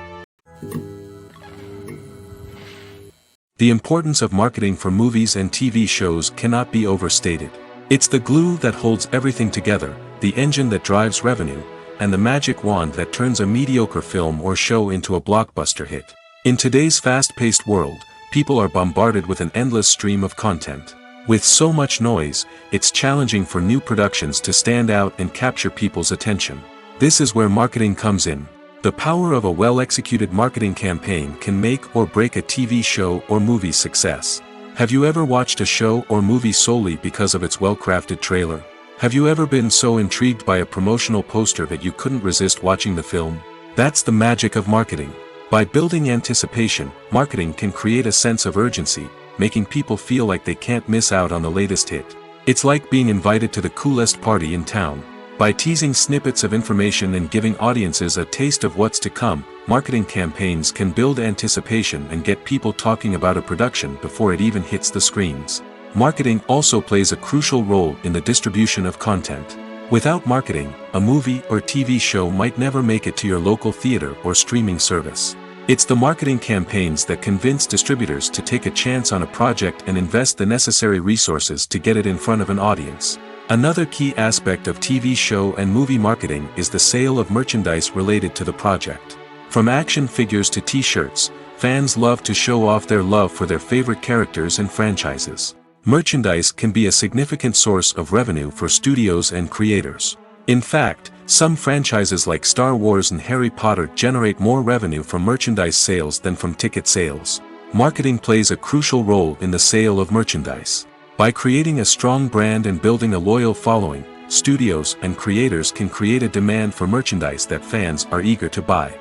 The importance of marketing for movies and TV shows cannot be overstated. It's the glue that holds everything together, the engine that drives revenue, and the magic wand that turns a mediocre film or show into a blockbuster hit. In today's fast-paced world, people are bombarded with an endless stream of content. With so much noise, it's challenging for new productions to stand out and capture people's attention. This is where marketing comes in. The power of a well-executed marketing campaign can make or break a TV show or movie's success. Have you ever watched a show or movie solely because of its well-crafted trailer? Have you ever been so intrigued by a promotional poster that you couldn't resist watching the film? That's the magic of marketing. By building anticipation, marketing can create a sense of urgency, making people feel like they can't miss out on the latest hit. It's like being invited to the coolest party in town. By teasing snippets of information and giving audiences a taste of what's to come, marketing campaigns can build anticipation and get people talking about a production before it even hits the screens. Marketing also plays a crucial role in the distribution of content. Without marketing, a movie or TV show might never make it to your local theater or streaming service. It's the marketing campaigns that convince distributors to take a chance on a project and invest the necessary resources to get it in front of an audience. Another key aspect of TV show and movie marketing is the sale of merchandise related to the project. From action figures to t-shirts, fans love to show off their love for their favorite characters and franchises. Merchandise can be a significant source of revenue for studios and creators. In fact, some franchises like Star Wars and Harry Potter generate more revenue from merchandise sales than from ticket sales. Marketing plays a crucial role in the sale of merchandise. By creating a strong brand and building a loyal following, studios and creators can create a demand for merchandise that fans are eager to buy.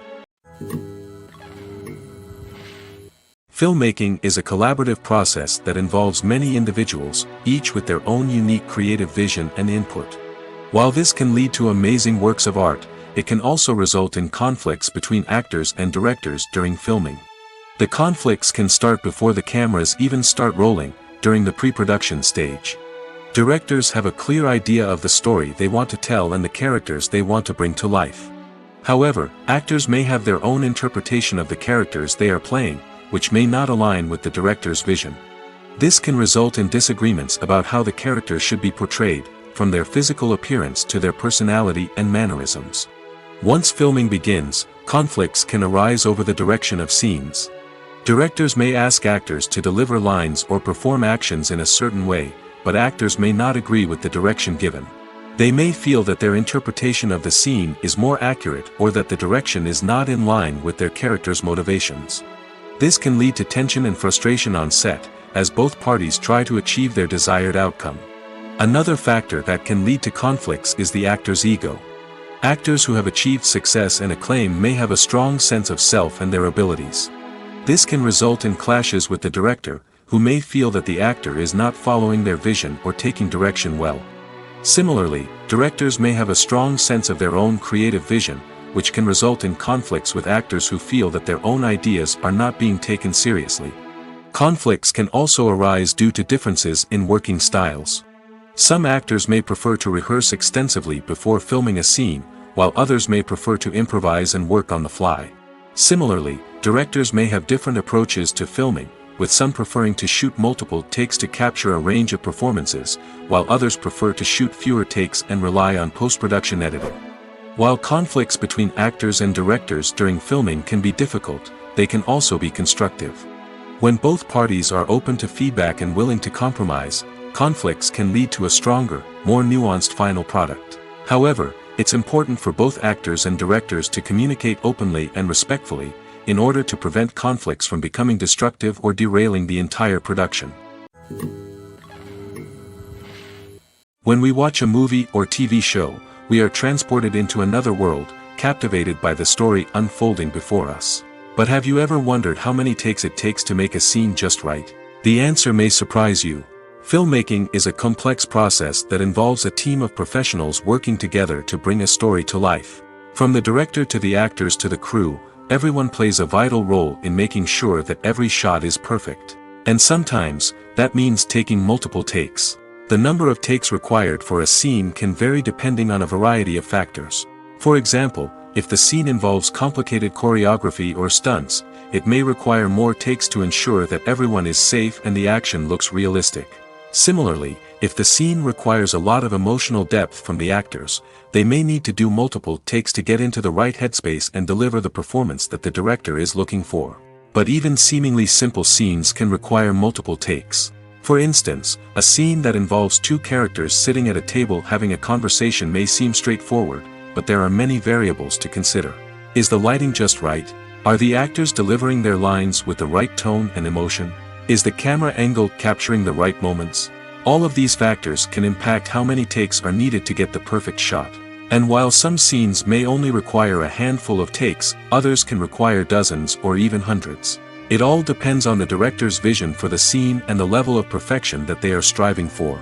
Filmmaking is a collaborative process that involves many individuals, each with their own unique creative vision and input. While this can lead to amazing works of art, it can also result in conflicts between actors and directors during filming. The conflicts can start before the cameras even start rolling, during the pre-production stage. Directors have a clear idea of the story they want to tell and the characters they want to bring to life. However, actors may have their own interpretation of the characters they are playing, which may not align with the director's vision. This can result in disagreements about how the characters should be portrayed, from their physical appearance to their personality and mannerisms. Once filming begins, conflicts can arise over the direction of scenes. Directors may ask actors to deliver lines or perform actions in a certain way, but actors may not agree with the direction given. They may feel that their interpretation of the scene is more accurate or that the direction is not in line with their character's motivations. This can lead to tension and frustration on set, as both parties try to achieve their desired outcome. Another factor that can lead to conflicts is the actor's ego. Actors who have achieved success and acclaim may have a strong sense of self and their abilities. This can result in clashes with the director, who may feel that the actor is not following their vision or taking direction well. Similarly, directors may have a strong sense of their own creative vision, which can result in conflicts with actors who feel that their own ideas are not being taken seriously. Conflicts can also arise due to differences in working styles. Some actors may prefer to rehearse extensively before filming a scene, while others may prefer to improvise and work on the fly. Similarly, directors may have different approaches to filming, with some preferring to shoot multiple takes to capture a range of performances, while others prefer to shoot fewer takes and rely on post-production editing. While conflicts between actors and directors during filming can be difficult, they can also be constructive. When both parties are open to feedback and willing to compromise, conflicts can lead to a stronger, more nuanced final product. However, it's important for both actors and directors to communicate openly and respectfully, in order to prevent conflicts from becoming destructive or derailing the entire production. When we watch a movie or TV show, we are transported into another world, captivated by the story unfolding before us. But have you ever wondered how many takes it takes to make a scene just right? The answer may surprise you. Filmmaking is a complex process that involves a team of professionals working together to bring a story to life. From the director to the actors to the crew, everyone plays a vital role in making sure that every shot is perfect. And sometimes, that means taking multiple takes. The number of takes required for a scene can vary depending on a variety of factors. For example, if the scene involves complicated choreography or stunts, it may require more takes to ensure that everyone is safe and the action looks realistic. Similarly, if the scene requires a lot of emotional depth from the actors, they may need to do multiple takes to get into the right headspace and deliver the performance that the director is looking for. But even seemingly simple scenes can require multiple takes. For instance, a scene that involves two characters sitting at a table having a conversation may seem straightforward, but there are many variables to consider. Is the lighting just right? Are the actors delivering their lines with the right tone and emotion? Is the camera angle capturing the right moments? All of these factors can impact how many takes are needed to get the perfect shot. And while some scenes may only require a handful of takes, others can require dozens or even hundreds. It all depends on the director's vision for the scene and the level of perfection that they are striving for.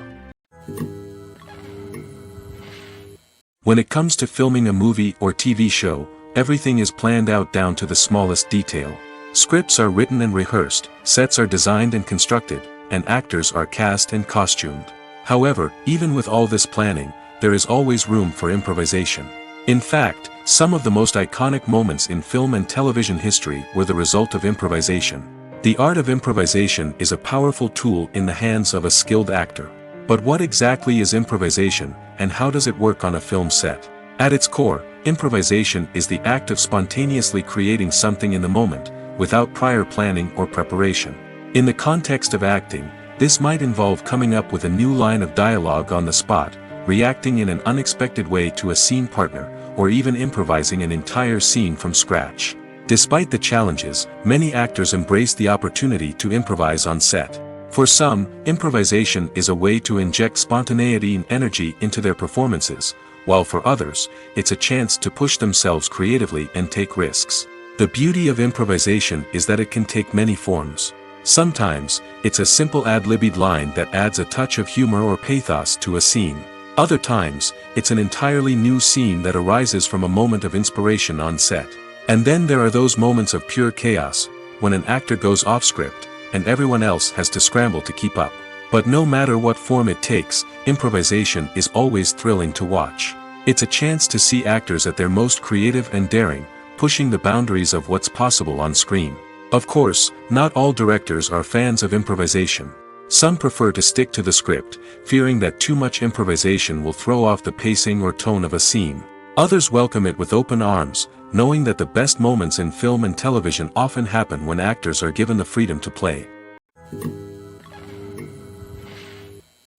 When it comes to filming a movie or TV show, everything is planned out down to the smallest detail. Scripts are written and rehearsed, sets are designed and constructed, and actors are cast and costumed. However, even with all this planning, there is always room for improvisation. In fact, some of the most iconic moments in film and television history were the result of improvisation. The art of improvisation is a powerful tool in the hands of a skilled actor. But what exactly is improvisation, and how does it work on a film set? At its core, improvisation is the act of spontaneously creating something in the moment, without prior planning or preparation. In the context of acting, this might involve coming up with a new line of dialogue on the spot, reacting in an unexpected way to a scene partner, or even improvising an entire scene from scratch. Despite the challenges, many actors embrace the opportunity to improvise on set. For some, improvisation is a way to inject spontaneity and energy into their performances, while for others, it's a chance to push themselves creatively and take risks. The beauty of improvisation is that it can take many forms. Sometimes, it's a simple ad-libbed line that adds a touch of humor or pathos to a scene. Other times, it's an entirely new scene that arises from a moment of inspiration on set. And then there are those moments of pure chaos, when an actor goes off script, and everyone else has to scramble to keep up. But no matter what form it takes, improvisation is always thrilling to watch. It's a chance to see actors at their most creative and daring, pushing the boundaries of what's possible on screen. Of course, not all directors are fans of improvisation. Some prefer to stick to the script, fearing that too much improvisation will throw off the pacing or tone of a scene. Others welcome it with open arms, knowing that the best moments in film and television often happen when actors are given the freedom to play.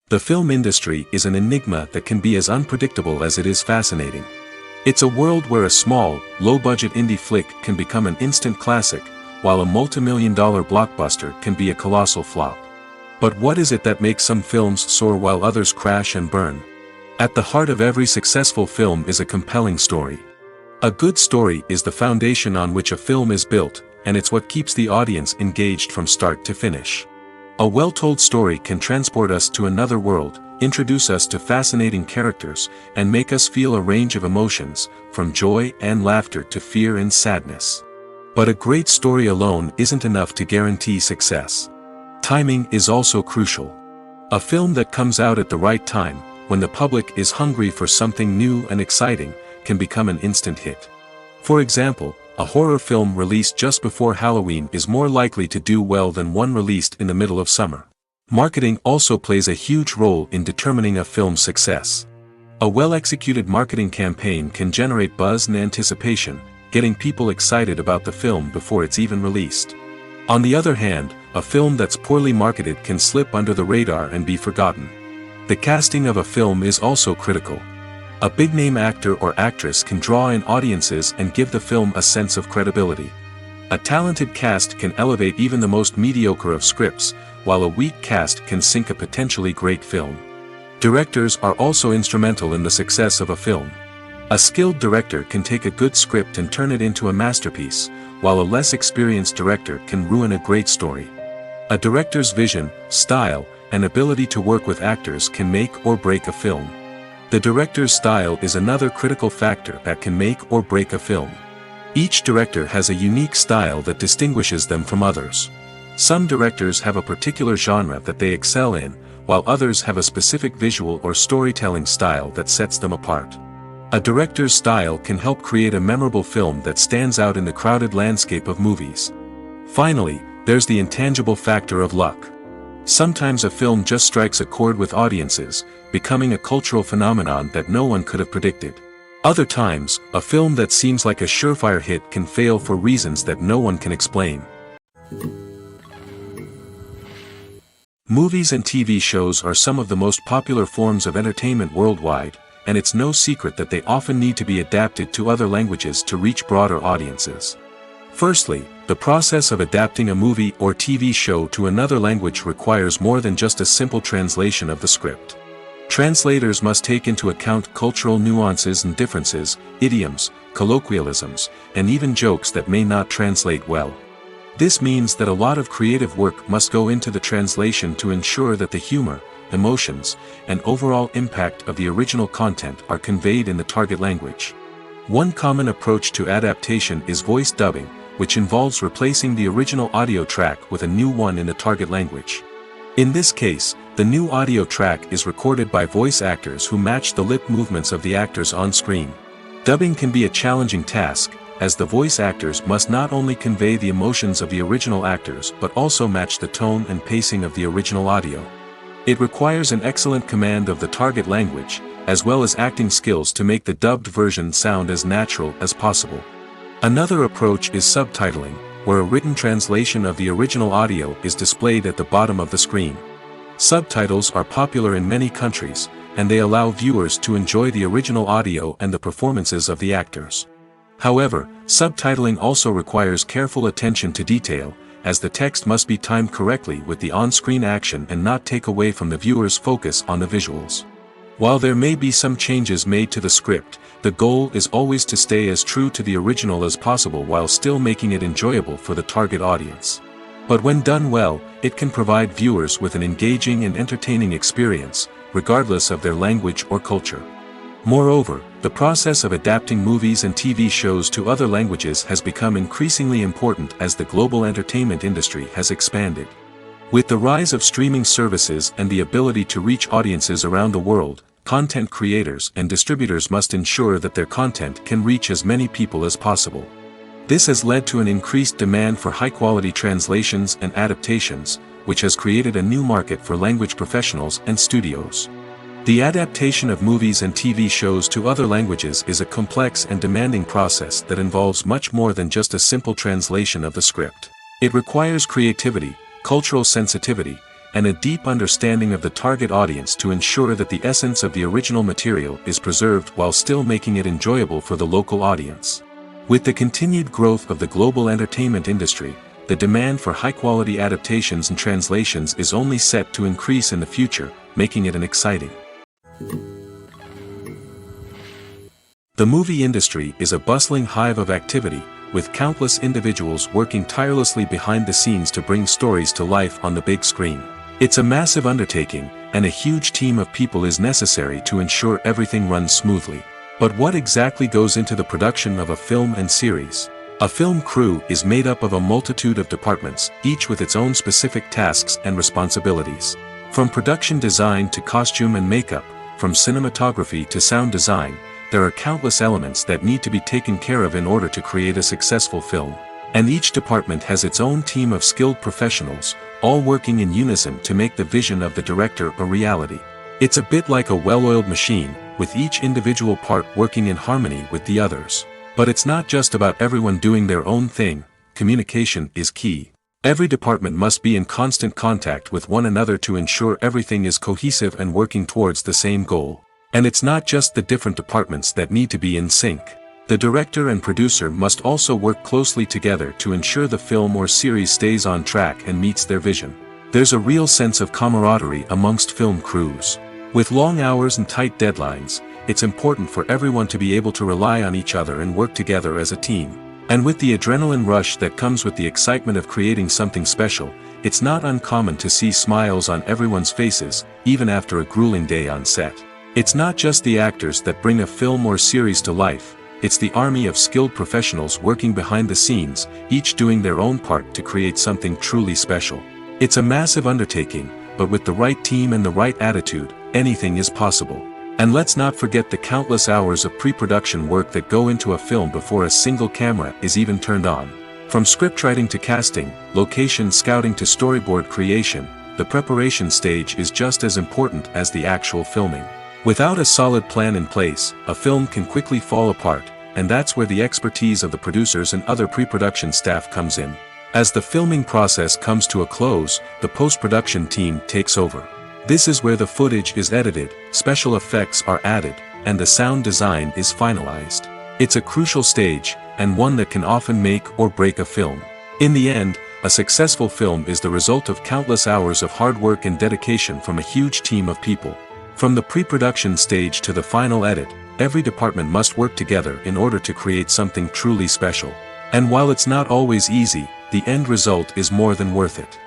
The film industry is an enigma that can be as unpredictable as it is fascinating. It's a world where a small, low-budget indie flick can become an instant classic, while a multi-million-dollar blockbuster can be a colossal flop. But what is it that makes some films soar while others crash and burn? At the heart of every successful film is a compelling story. A good story is the foundation on which a film is built, and it's what keeps the audience engaged from start to finish. A well-told story can transport us to another world, introduce us to fascinating characters, and make us feel a range of emotions, from joy and laughter to fear and sadness. But a great story alone isn't enough to guarantee success. Timing is also crucial. A film that comes out at the right time, when the public is hungry for something new and exciting, can become an instant hit. For example, a horror film released just before Halloween is more likely to do well than one released in the middle of summer. Marketing also plays a huge role in determining a film's success. A well-executed marketing campaign can generate buzz and anticipation, getting people excited about the film before it's even released. On the other hand, a film that's poorly marketed can slip under the radar and be forgotten. The casting of a film is also critical. A big-name actor or actress can draw in audiences and give the film a sense of credibility. A talented cast can elevate even the most mediocre of scripts, while a weak cast can sink a potentially great film. Directors are also instrumental in the success of a film. A skilled director can take a good script and turn it into a masterpiece, while a less experienced director can ruin a great story. A director's vision, style, and ability to work with actors can make or break a film. The director's style is another critical factor that can make or break a film. Each director has a unique style that distinguishes them from others. Some directors have a particular genre that they excel in, while others have a specific visual or storytelling style that sets them apart. A director's style can help create a memorable film that stands out in the crowded landscape of movies. Finally, there's the intangible factor of luck. Sometimes a film just strikes a chord with audiences, becoming a cultural phenomenon that no one could have predicted. Other times, a film that seems like a surefire hit can fail for reasons that no one can explain. Movies and TV shows are some of the most popular forms of entertainment worldwide, and it's no secret that they often need to be adapted to other languages to reach broader audiences. Firstly, the process of adapting a movie or TV show to another language requires more than just a simple translation of the script. Translators must take into account cultural nuances and differences, idioms, colloquialisms, and even jokes that may not translate well. This means that a lot of creative work must go into the translation to ensure that the humor, emotions, and overall impact of the original content are conveyed in the target language. One common approach to adaptation is voice dubbing, which involves replacing the original audio track with a new one in the target language. In this case, the new audio track is recorded by voice actors who match the lip movements of the actors on screen. Dubbing can be a challenging task, as the voice actors must not only convey the emotions of the original actors but also match the tone and pacing of the original audio. It requires an excellent command of the target language, as well as acting skills to make the dubbed version sound as natural as possible. Another approach is subtitling, where a written translation of the original audio is displayed at the bottom of the screen. Subtitles are popular in many countries, and they allow viewers to enjoy the original audio and the performances of the actors. However, subtitling also requires careful attention to detail, as the text must be timed correctly with the on-screen action and not take away from the viewer's focus on the visuals. While there may be some changes made to the script, the goal is always to stay as true to the original as possible while still making it enjoyable for the target audience. But when done well, it can provide viewers with an engaging and entertaining experience, regardless of their language or culture. Moreover, the process of adapting movies and TV shows to other languages has become increasingly important as the global entertainment industry has expanded. With the rise of streaming services and the ability to reach audiences around the world, content creators and distributors must ensure that their content can reach as many people as possible. This has led to an increased demand for high-quality translations and adaptations, which has created a new market for language professionals and studios. The adaptation of movies and TV shows to other languages is a complex and demanding process that involves much more than just a simple translation of the script. It requires creativity, cultural sensitivity, and a deep understanding of the target audience to ensure that the essence of the original material is preserved while still making it enjoyable for the local audience. With the continued growth of the global entertainment industry, the demand for high-quality adaptations and translations is only set to increase in the future, making it an exciting. The movie industry is a bustling hive of activity, with countless individuals working tirelessly behind the scenes to bring stories to life on the big screen. It's a massive undertaking, and a huge team of people is necessary to ensure everything runs smoothly. But what exactly goes into the production of a film and series? A film crew is made up of a multitude of departments, each with its own specific tasks and responsibilities. From production design to costume and makeup, from cinematography to sound design, there are countless elements that need to be taken care of in order to create a successful film. And each department has its own team of skilled professionals, all working in unison to make the vision of the director a reality. It's a bit like a well-oiled machine, with each individual part working in harmony with the others. But it's not just about everyone doing their own thing. Communication is key. Every department must be in constant contact with one another to ensure everything is cohesive and working towards the same goal. And it's not just the different departments that need to be in sync. The director and producer must also work closely together to ensure the film or series stays on track and meets their vision. There's a real sense of camaraderie amongst film crews. With long hours and tight deadlines, it's important for everyone to be able to rely on each other and work together as a team. And with the adrenaline rush that comes with the excitement of creating something special, it's not uncommon to see smiles on everyone's faces, even after a grueling day on set. It's not just the actors that bring a film or series to life, it's the army of skilled professionals working behind the scenes, each doing their own part to create something truly special. It's a massive undertaking, but with the right team and the right attitude, anything is possible. And let's not forget the countless hours of pre-production work that go into a film before a single camera is even turned on. From scriptwriting to casting, location scouting to storyboard creation, the preparation stage is just as important as the actual filming. Without a solid plan in place, a film can quickly fall apart, and that's where the expertise of the producers and other pre-production staff comes in. As the filming process comes to a close, the post-production team takes over. This is where the footage is edited, special effects are added, and the sound design is finalized. It's a crucial stage, and one that can often make or break a film. In the end, a successful film is the result of countless hours of hard work and dedication from a huge team of people. From the pre-production stage to the final edit, every department must work together in order to create something truly special. And while it's not always easy, the end result is more than worth it.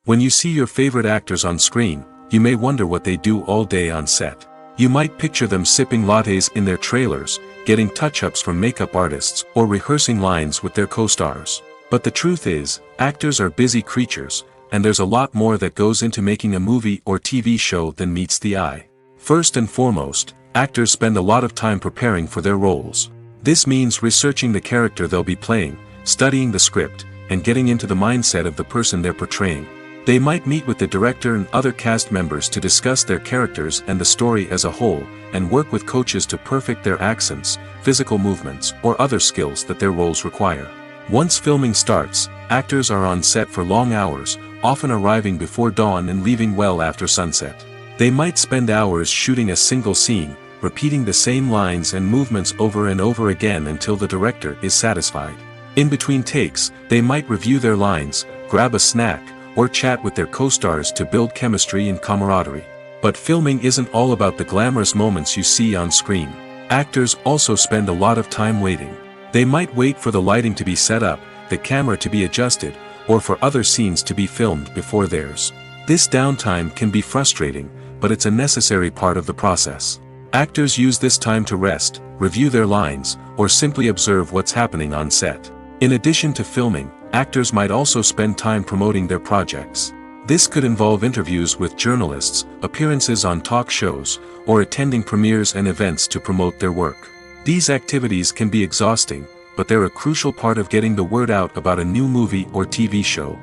When you see your favorite actors on screen, you may wonder what they do all day on set. You might picture them sipping lattes in their trailers, getting touch-ups from makeup artists, or rehearsing lines with their co-stars. But the truth is, actors are busy creatures, and there's a lot more that goes into making a movie or TV show than meets the eye. First and foremost, actors spend a lot of time preparing for their roles. This means researching the character they'll be playing, studying the script, and getting into the mindset of the person they're portraying. They might meet with the director and other cast members to discuss their characters and the story as a whole, and work with coaches to perfect their accents, physical movements, or other skills that their roles require. Once filming starts, actors are on set for long hours, often arriving before dawn and leaving well after sunset. They might spend hours shooting a single scene, repeating the same lines and movements over and over again until the director is satisfied. In between takes, they might review their lines, grab a snack, or chat with their co-stars to build chemistry and camaraderie. But filming isn't all about the glamorous moments you see on screen. Actors also spend a lot of time waiting. They might wait for the lighting to be set up, the camera to be adjusted, or for other scenes to be filmed before theirs. This downtime can be frustrating, but it's a necessary part of the process. Actors use this time to rest, review their lines, or simply observe what's happening on set. In addition to filming, actors might also spend time promoting their projects. This could involve interviews with journalists, appearances on talk shows, or attending premieres and events to promote their work. These activities can be exhausting, but they're a crucial part of getting the word out about a new movie or TV show.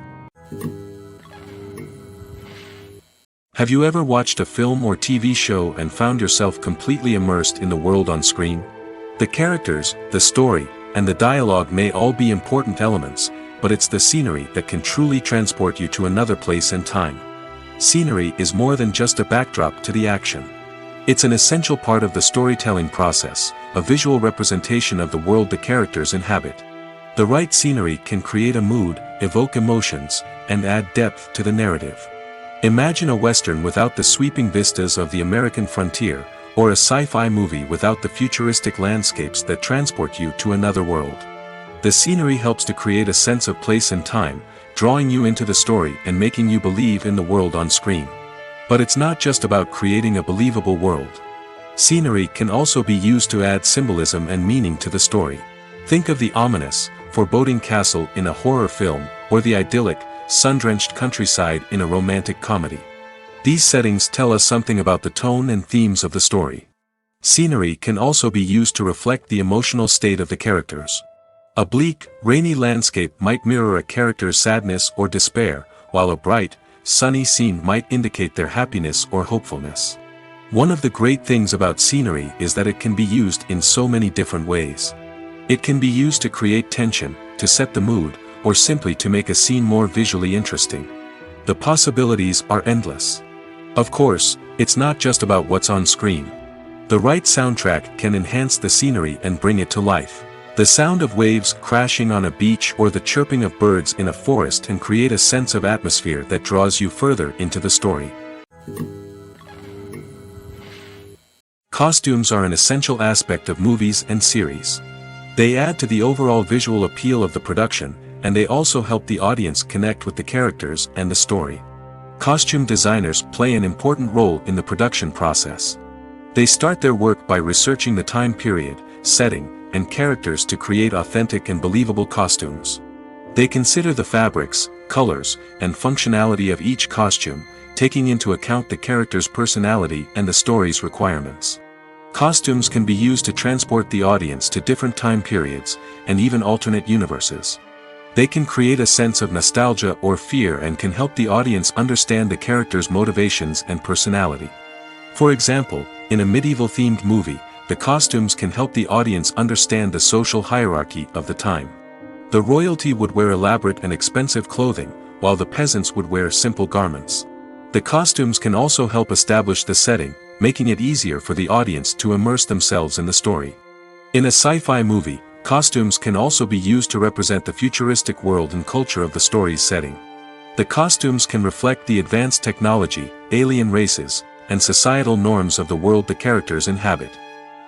Have you ever watched a film or TV show and found yourself completely immersed in the world on screen? The characters, the story, and the dialogue may all be important elements, but it's the scenery that can truly transport you to another place and time. Scenery is more than just a backdrop to the action. It's an essential part of the storytelling process, a visual representation of the world the characters inhabit. The right scenery can create a mood, evoke emotions, and add depth to the narrative. Imagine a Western without the sweeping vistas of the American frontier, or a sci-fi movie without the futuristic landscapes that transport you to another world. The scenery helps to create a sense of place and time, drawing you into the story and making you believe in the world on screen. But it's not just about creating a believable world. Scenery can also be used to add symbolism and meaning to the story. Think of the ominous, foreboding castle in a horror film, or the idyllic, sun-drenched countryside in a romantic comedy. These settings tell us something about the tone and themes of the story. Scenery can also be used to reflect the emotional state of the characters. A bleak, rainy landscape might mirror a character's sadness or despair, while a bright, sunny scene might indicate their happiness or hopefulness. One of the great things about scenery is that it can be used in so many different ways. It can be used to create tension, to set the mood, or simply to make a scene more visually interesting. The possibilities are endless. Of course, it's not just about what's on screen. The right soundtrack can enhance the scenery and bring it to life. The sound of waves crashing on a beach or the chirping of birds in a forest can create a sense of atmosphere that draws you further into the story. Costumes are an essential aspect of movies and series. They add to the overall visual appeal of the production, and they also help the audience connect with the characters and the story. Costume designers play an important role in the production process. They start their work by researching the time period, setting, and characters to create authentic and believable costumes. They consider the fabrics, colors, and functionality of each costume, taking into account the character's personality and the story's requirements. Costumes can be used to transport the audience to different time periods, and even alternate universes. They can create a sense of nostalgia or fear and can help the audience understand the character's motivations and personality. For example, in a medieval-themed movie, the costumes can help the audience understand the social hierarchy of the time. The royalty would wear elaborate and expensive clothing, while the peasants would wear simple garments. The costumes can also help establish the setting, making it easier for the audience to immerse themselves in the story. In a sci-fi movie, costumes can also be used to represent the futuristic world and culture of the story's setting. The costumes can reflect the advanced technology, alien races, and societal norms of the world the characters inhabit.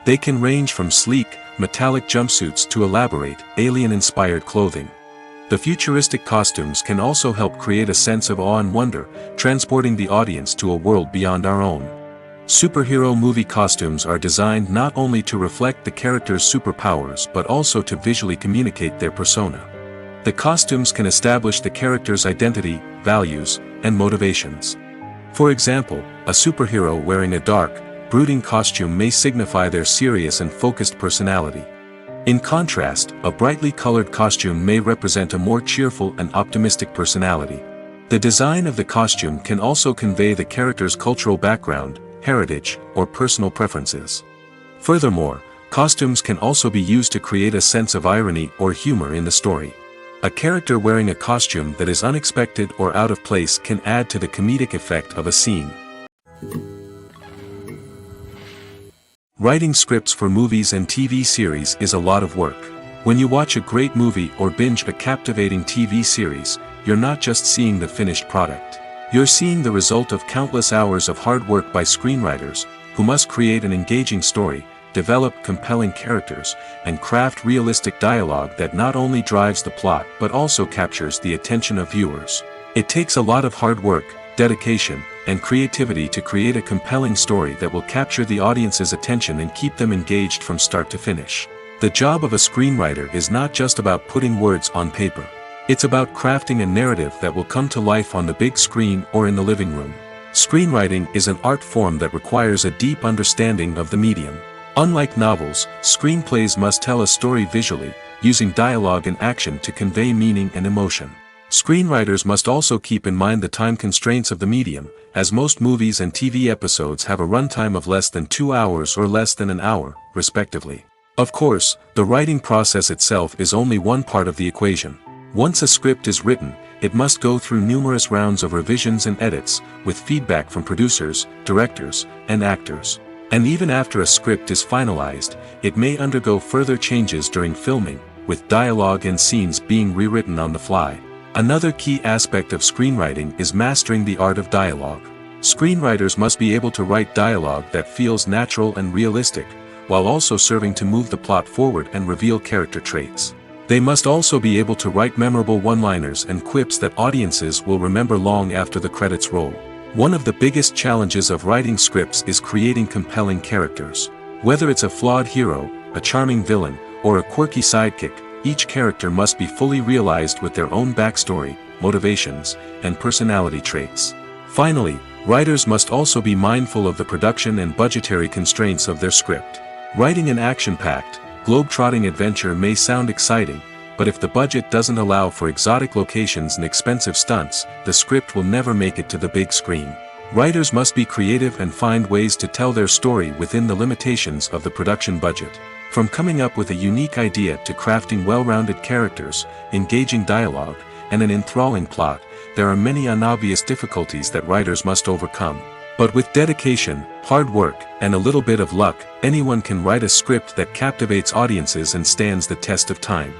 They can range from sleek, metallic jumpsuits to elaborate, alien-inspired clothing. The futuristic costumes can also help create a sense of awe and wonder, transporting the audience to a world beyond our own. Superhero movie costumes are designed not only to reflect the character's superpowers but also to visually communicate their persona. The costumes can establish the character's identity, values, and motivations. For example, a superhero wearing a dark, brooding costume may signify their serious and focused personality. In contrast, a brightly colored costume may represent a more cheerful and optimistic personality. The design of the costume can also convey the character's cultural background, heritage, or personal preferences. Furthermore, costumes can also be used to create a sense of irony or humor in the story. A character wearing a costume that is unexpected or out of place can add to the comedic effect of a scene. Writing scripts for movies and TV series is a lot of work. When you watch a great movie or binge a captivating TV series, you're not just seeing the finished product. You're seeing the result of countless hours of hard work by screenwriters, who must create an engaging story, develop compelling characters, and craft realistic dialogue that not only drives the plot but also captures the attention of viewers. It takes a lot of hard work, dedication, and creativity to create a compelling story that will capture the audience's attention and keep them engaged from start to finish. The job of a screenwriter is not just about putting words on paper. It's about crafting a narrative that will come to life on the big screen or in the living room. Screenwriting is an art form that requires a deep understanding of the medium. Unlike novels, screenplays must tell a story visually, using dialogue and action to convey meaning and emotion. Screenwriters must also keep in mind the time constraints of the medium, as most movies and TV episodes have a runtime of less than 2 hours or less than an hour, respectively. Of course, the writing process itself is only one part of the equation. Once a script is written, it must go through numerous rounds of revisions and edits, with feedback from producers, directors, and actors. And even after a script is finalized, it may undergo further changes during filming, with dialogue and scenes being rewritten on the fly. Another key aspect of screenwriting is mastering the art of dialogue. Screenwriters must be able to write dialogue that feels natural and realistic, while also serving to move the plot forward and reveal character traits. They must also be able to write memorable one-liners and quips that audiences will remember long after the credits roll. One of the biggest challenges of writing scripts is creating compelling characters. Whether it's a flawed hero, a charming villain, or a quirky sidekick, each character must be fully realized with their own backstory, motivations, and personality traits. Finally, writers must also be mindful of the production and budgetary constraints of their script. Writing an action-packed, globe-trotting adventure may sound exciting, but if the budget doesn't allow for exotic locations and expensive stunts, the script will never make it to the big screen. Writers must be creative and find ways to tell their story within the limitations of the production budget. From coming up with a unique idea to crafting well-rounded characters, engaging dialogue, and an enthralling plot, there are many unobvious difficulties that writers must overcome. But with dedication, hard work, and a little bit of luck, anyone can write a script that captivates audiences and stands the test of time.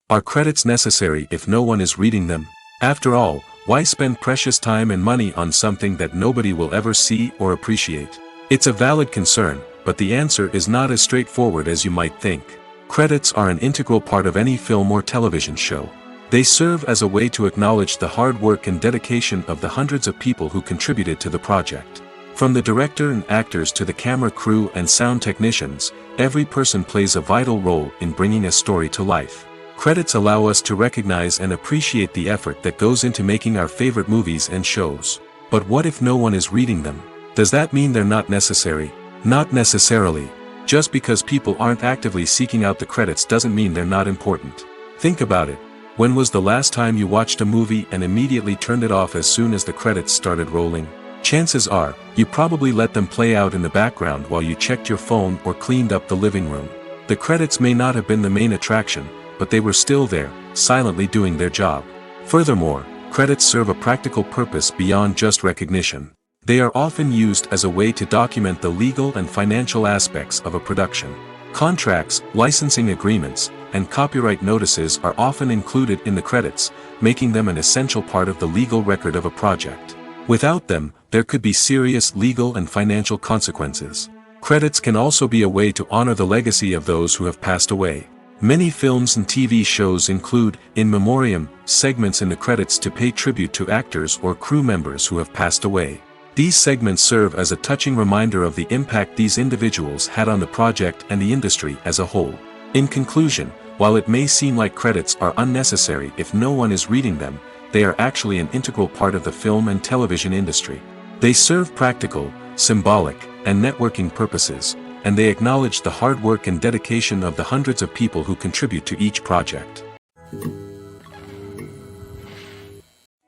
Are credits necessary if no one is reading them? After all, why spend precious time and money on something that nobody will ever see or appreciate? It's a valid concern, but the answer is not as straightforward as you might think. Credits are an integral part of any film or television show. They serve as a way to acknowledge the hard work and dedication of the hundreds of people who contributed to the project. From the director and actors to the camera crew and sound technicians, every person plays a vital role in bringing a story to life. Credits allow us to recognize and appreciate the effort that goes into making our favorite movies and shows. But what if no one is reading them? Does that mean they're not necessary? Not necessarily. Just because people aren't actively seeking out the credits doesn't mean they're not important. Think about it. When was the last time you watched a movie and immediately turned it off as soon as the credits started rolling? Chances are, you probably let them play out in the background while you checked your phone or cleaned up the living room. The credits may not have been the main attraction, but they were still there, silently doing their job. Furthermore, credits serve a practical purpose beyond just recognition. They are often used as a way to document the legal and financial aspects of a production. Contracts, licensing agreements, and copyright notices are often included in the credits, making them an essential part of the legal record of a project. Without them, there could be serious legal and financial consequences. Credits can also be a way to honor the legacy of those who have passed away. Many films and TV shows include, in memoriam, segments in the credits to pay tribute to actors or crew members who have passed away. These segments serve as a touching reminder of the impact these individuals had on the project and the industry as a whole. In conclusion, while it may seem like credits are unnecessary if no one is reading them, they are actually an integral part of the film and television industry. They serve practical, symbolic, and networking purposes, and they acknowledge the hard work and dedication of the hundreds of people who contribute to each project.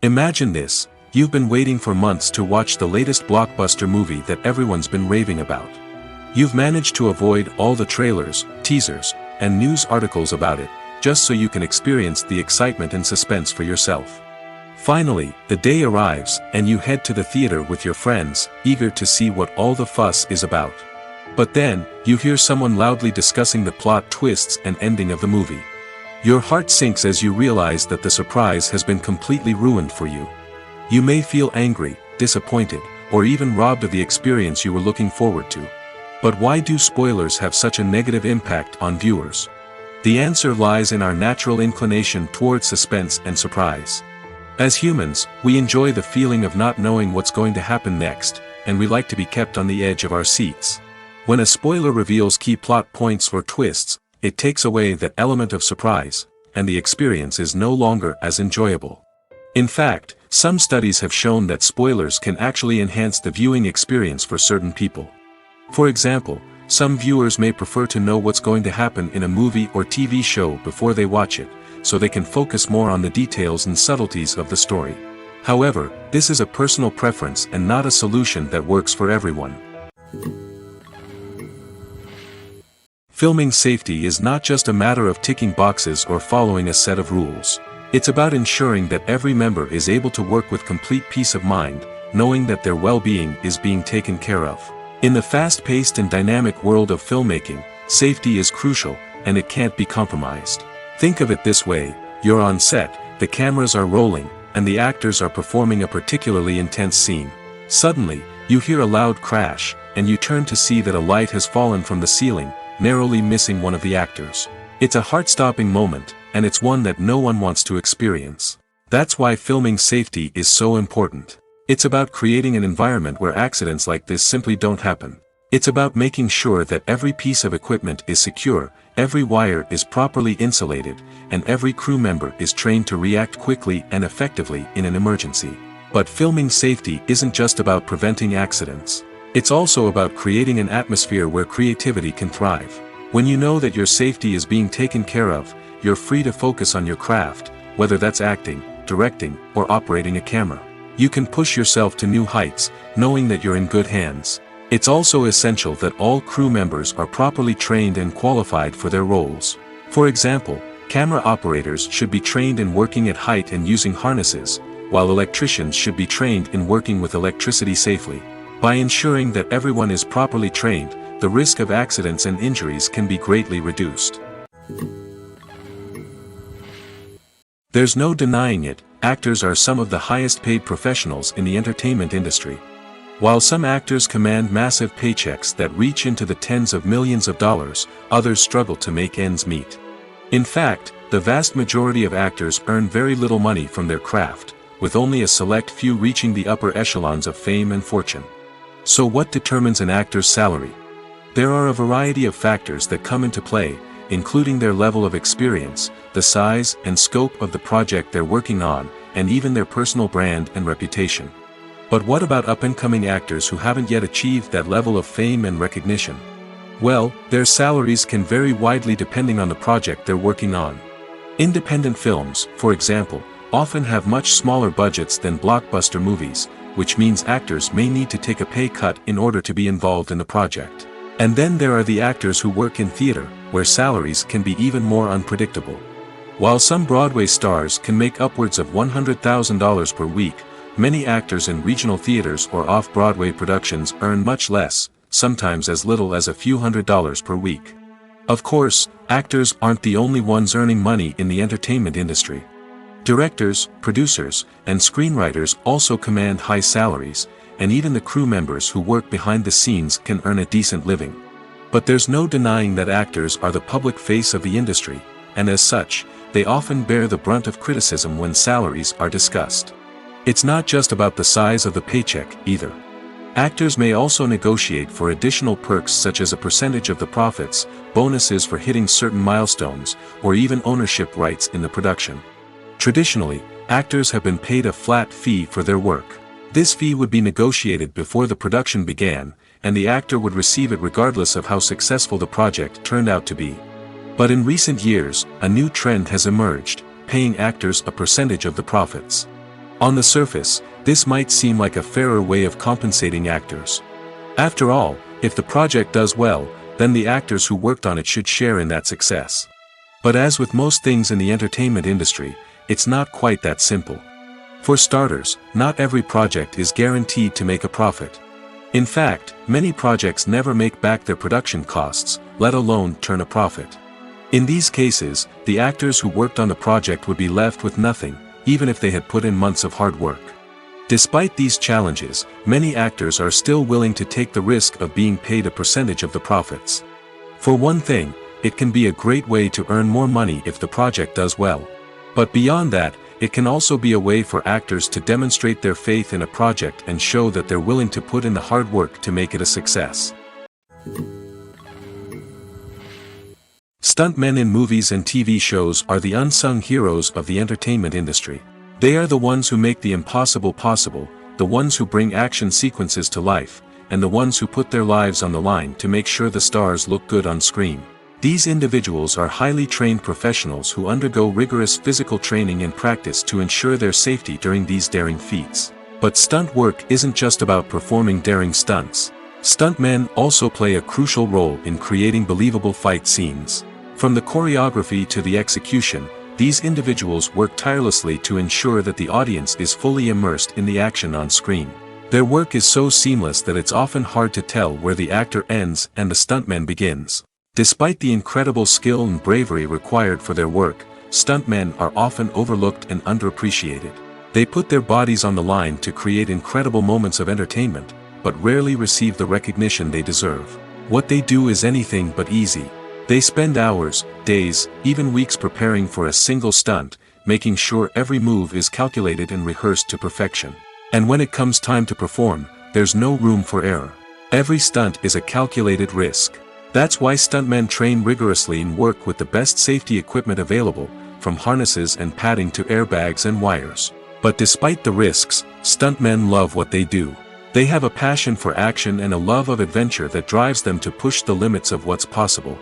Imagine this. You've been waiting for months to watch the latest blockbuster movie that everyone's been raving about. You've managed to avoid all the trailers, teasers, and news articles about it, just so you can experience the excitement and suspense for yourself. Finally, the day arrives, and you head to the theater with your friends, eager to see what all the fuss is about. But then, you hear someone loudly discussing the plot twists and ending of the movie. Your heart sinks as you realize that the surprise has been completely ruined for you. You may feel angry, disappointed, or even robbed of the experience you were looking forward to. But why do spoilers have such a negative impact on viewers? The answer lies in our natural inclination towards suspense and surprise. As humans, we enjoy the feeling of not knowing what's going to happen next, and we like to be kept on the edge of our seats. When a spoiler reveals key plot points or twists, it takes away that element of surprise, and the experience is no longer as enjoyable. In fact, some studies have shown that spoilers can actually enhance the viewing experience for certain people. For example, some viewers may prefer to know what's going to happen in a movie or TV show before they watch it, so they can focus more on the details and subtleties of the story. However, this is a personal preference and not a solution that works for everyone. Filming safety is not just a matter of ticking boxes or following a set of rules. It's about ensuring that every member is able to work with complete peace of mind, knowing that their well-being is being taken care of. In the fast-paced and dynamic world of filmmaking, safety is crucial, and it can't be compromised. Think of it this way: you're on set, the cameras are rolling, and the actors are performing a particularly intense scene. Suddenly, you hear a loud crash, and you turn to see that a light has fallen from the ceiling, narrowly missing one of the actors. It's a heart-stopping moment, and it's one that no one wants to experience. That's why filming safety is so important. It's about creating an environment where accidents like this simply don't happen. It's about making sure that every piece of equipment is secure, every wire is properly insulated, and every crew member is trained to react quickly and effectively in an emergency. But filming safety isn't just about preventing accidents. It's also about creating an atmosphere where creativity can thrive. When you know that your safety is being taken care of, you're free to focus on your craft, whether that's acting, directing, or operating a camera. You can push yourself to new heights, knowing that you're in good hands. It's also essential that all crew members are properly trained and qualified for their roles. For example, camera operators should be trained in working at height and using harnesses, while electricians should be trained in working with electricity safely. By ensuring that everyone is properly trained, the risk of accidents and injuries can be greatly reduced. There's no denying it, actors are some of the highest paid professionals in the entertainment industry. While some actors command massive paychecks that reach into the tens of millions of dollars, others struggle to make ends meet. In fact, the vast majority of actors earn very little money from their craft, with only a select few reaching the upper echelons of fame and fortune. So what determines an actor's salary? There are a variety of factors that come into play, including their level of experience, the size and scope of the project they're working on, and even their personal brand and reputation. But what about up-and-coming actors who haven't yet achieved that level of fame and recognition? Well, their salaries can vary widely depending on the project they're working on. Independent films, for example, often have much smaller budgets than blockbuster movies, which means actors may need to take a pay cut in order to be involved in the project. And then there are the actors who work in theater, where salaries can be even more unpredictable. While some Broadway stars can make upwards of $100,000 per week, many actors in regional theaters or off-Broadway productions earn much less, sometimes as little as a few $100s per week. Of course, actors aren't the only ones earning money in the entertainment industry. Directors, producers, and screenwriters also command high salaries, and even the crew members who work behind the scenes can earn a decent living. But there's no denying that actors are the public face of the industry, and as such, they often bear the brunt of criticism when salaries are discussed. It's not just about the size of the paycheck, either. Actors may also negotiate for additional perks such as a percentage of the profits, bonuses for hitting certain milestones, or even ownership rights in the production. Traditionally, actors have been paid a flat fee for their work. This fee would be negotiated before the production began, and the actor would receive it regardless of how successful the project turned out to be. But in recent years, a new trend has emerged, paying actors a percentage of the profits. On the surface, this might seem like a fairer way of compensating actors. After all, if the project does well, then the actors who worked on it should share in that success. But as with most things in the entertainment industry, it's not quite that simple. For starters, not every project is guaranteed to make a profit. In fact, many projects never make back their production costs, let alone turn a profit. In these cases, the actors who worked on the project would be left with nothing, even if they had put in months of hard work. Despite these challenges, many actors are still willing to take the risk of being paid a percentage of the profits. For one thing, it can be a great way to earn more money if the project does well. But beyond that, it can also be a way for actors to demonstrate their faith in a project and show that they're willing to put in the hard work to make it a success. Stuntmen in movies and TV shows are the unsung heroes of the entertainment industry. They are the ones who make the impossible possible, the ones who bring action sequences to life, and the ones who put their lives on the line to make sure the stars look good on screen. These individuals are highly trained professionals who undergo rigorous physical training and practice to ensure their safety during these daring feats. But stunt work isn't just about performing daring stunts. Stuntmen also play a crucial role in creating believable fight scenes. From the choreography to the execution, these individuals work tirelessly to ensure that the audience is fully immersed in the action on screen. Their work is so seamless that it's often hard to tell where the actor ends and the stuntman begins. Despite the incredible skill and bravery required for their work, stuntmen are often overlooked and underappreciated. They put their bodies on the line to create incredible moments of entertainment, but rarely receive the recognition they deserve. What they do is anything but easy. They spend hours, days, even weeks preparing for a single stunt, making sure every move is calculated and rehearsed to perfection. And when it comes time to perform, there's no room for error. Every stunt is a calculated risk. That's why stuntmen train rigorously and work with the best safety equipment available, from harnesses and padding to airbags and wires. But despite the risks, stuntmen love what they do. They have a passion for action and a love of adventure that drives them to push the limits of what's possible.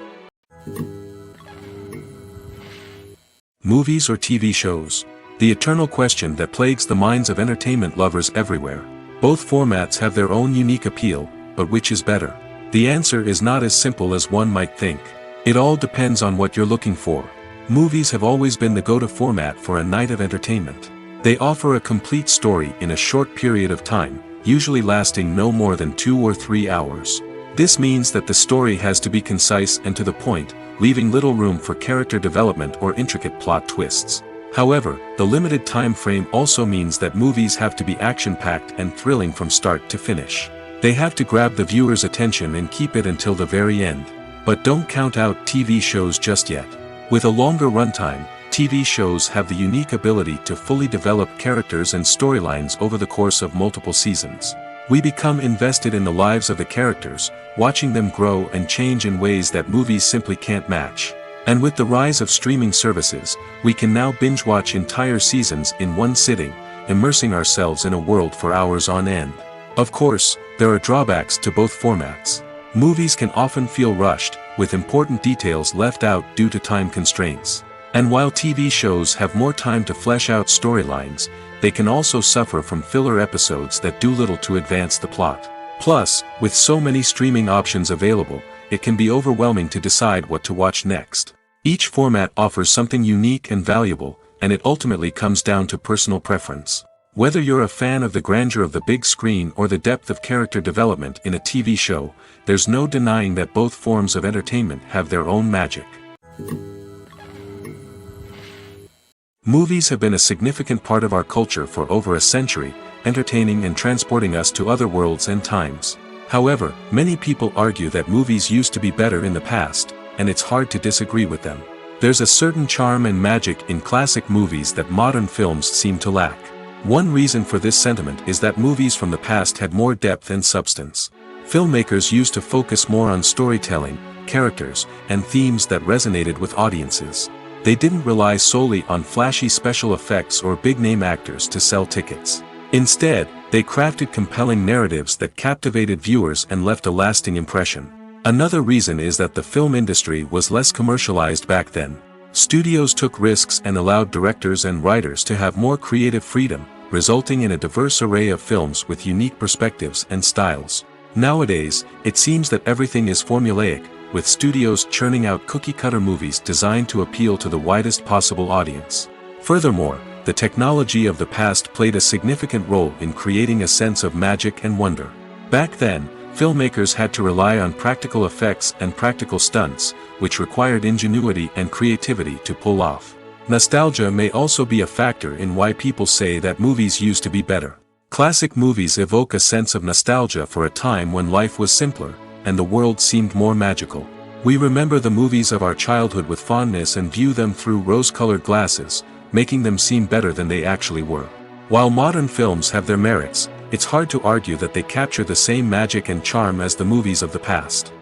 Movies or TV shows? The eternal question that plagues the minds of entertainment lovers everywhere. Both formats have their own unique appeal, but which is better? The answer is not as simple as one might think. It all depends on what you're looking for. Movies have always been the go-to format for a night of entertainment. They offer a complete story in a short period of time, usually lasting no more than 2 or 3 hours. This means that the story has to be concise and to the point, leaving little room for character development or intricate plot twists. However, the limited time frame also means that movies have to be action-packed and thrilling from start to finish. They have to grab the viewer's attention and keep it until the very end. But don't count out TV shows just yet. With a longer runtime, TV shows have the unique ability to fully develop characters and storylines over the course of multiple seasons. We become invested in the lives of the characters, watching them grow and change in ways that movies simply can't match. And with the rise of streaming services, we can now binge-watch entire seasons in one sitting, immersing ourselves in a world for hours on end. Of course, there are drawbacks to both formats. Movies can often feel rushed, with important details left out due to time constraints. And while TV shows have more time to flesh out storylines, they can also suffer from filler episodes that do little to advance the plot. Plus, with so many streaming options available, it can be overwhelming to decide what to watch next. Each format offers something unique and valuable, and it ultimately comes down to personal preference. Whether you're a fan of the grandeur of the big screen or the depth of character development in a TV show, there's no denying that both forms of entertainment have their own magic. Movies have been a significant part of our culture for over a century, entertaining and transporting us to other worlds and times. However, many people argue that movies used to be better in the past, and it's hard to disagree with them. There's a certain charm and magic in classic movies that modern films seem to lack. One reason for this sentiment is that movies from the past had more depth and substance. Filmmakers used to focus more on storytelling, characters, and themes that resonated with audiences. They didn't rely solely on flashy special effects or big-name actors to sell tickets. Instead, they crafted compelling narratives that captivated viewers and left a lasting impression. Another reason is that the film industry was less commercialized back then. Studios took risks and allowed directors and writers to have more creative freedom, resulting in a diverse array of films with unique perspectives and styles. Nowadays, it seems that everything is formulaic, with studios churning out cookie-cutter movies designed to appeal to the widest possible audience. Furthermore, the technology of the past played a significant role in creating a sense of magic and wonder. Back then, filmmakers had to rely on practical effects and practical stunts, which required ingenuity and creativity to pull off. Nostalgia may also be a factor in why people say that movies used to be better. Classic movies evoke a sense of nostalgia for a time when life was simpler, and the world seemed more magical. We remember the movies of our childhood with fondness and view them through rose-colored glasses, making them seem better than they actually were. While modern films have their merits, it's hard to argue that they capture the same magic and charm as the movies of the past.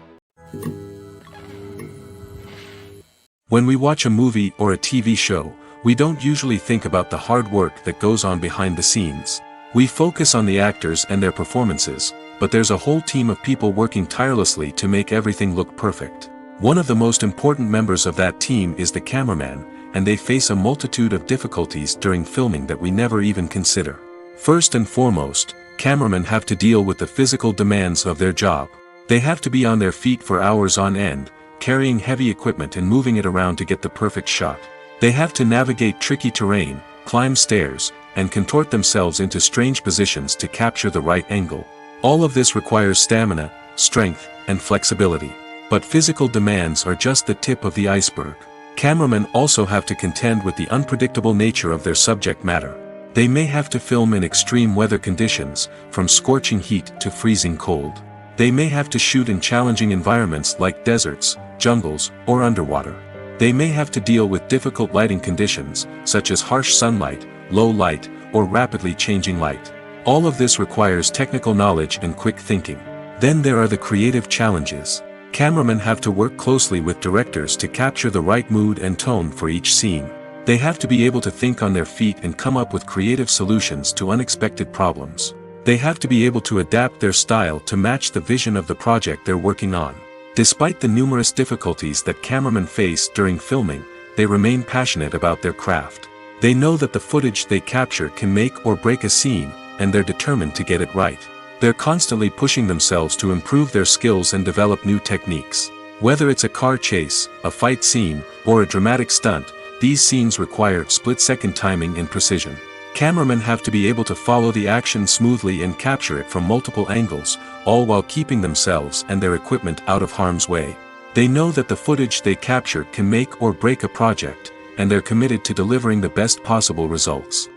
When we watch a movie or a TV show, we don't usually think about the hard work that goes on behind the scenes. We focus on the actors and their performances, but there's a whole team of people working tirelessly to make everything look perfect. One of the most important members of that team is the cameraman, and they face a multitude of difficulties during filming that we never even consider. First and foremost, cameramen have to deal with the physical demands of their job. They have to be on their feet for hours on end, carrying heavy equipment and moving it around to get the perfect shot. They have to navigate tricky terrain, climb stairs, and contort themselves into strange positions to capture the right angle. All of this requires stamina, strength, and flexibility. But physical demands are just the tip of the iceberg. Cameramen also have to contend with the unpredictable nature of their subject matter. They may have to film in extreme weather conditions, from scorching heat to freezing cold. They may have to shoot in challenging environments like deserts, jungles, or underwater. They may have to deal with difficult lighting conditions, such as harsh sunlight, low light, or rapidly changing light. All of this requires technical knowledge and quick thinking. Then there are the creative challenges. Cameramen have to work closely with directors to capture the right mood and tone for each scene. They have to be able to think on their feet and come up with creative solutions to unexpected problems. They have to be able to adapt their style to match the vision of the project they're working on. Despite the numerous difficulties that cameramen face during filming, they remain passionate about their craft. They know that the footage they capture can make or break a scene, and they're determined to get it right. They're constantly pushing themselves to improve their skills and develop new techniques. Whether it's a car chase, a fight scene, or a dramatic stunt, these scenes require split-second timing and precision. Cameramen have to be able to follow the action smoothly and capture it from multiple angles, all while keeping themselves and their equipment out of harm's way. They know that the footage they capture can make or break a project, and they're committed to delivering the best possible results.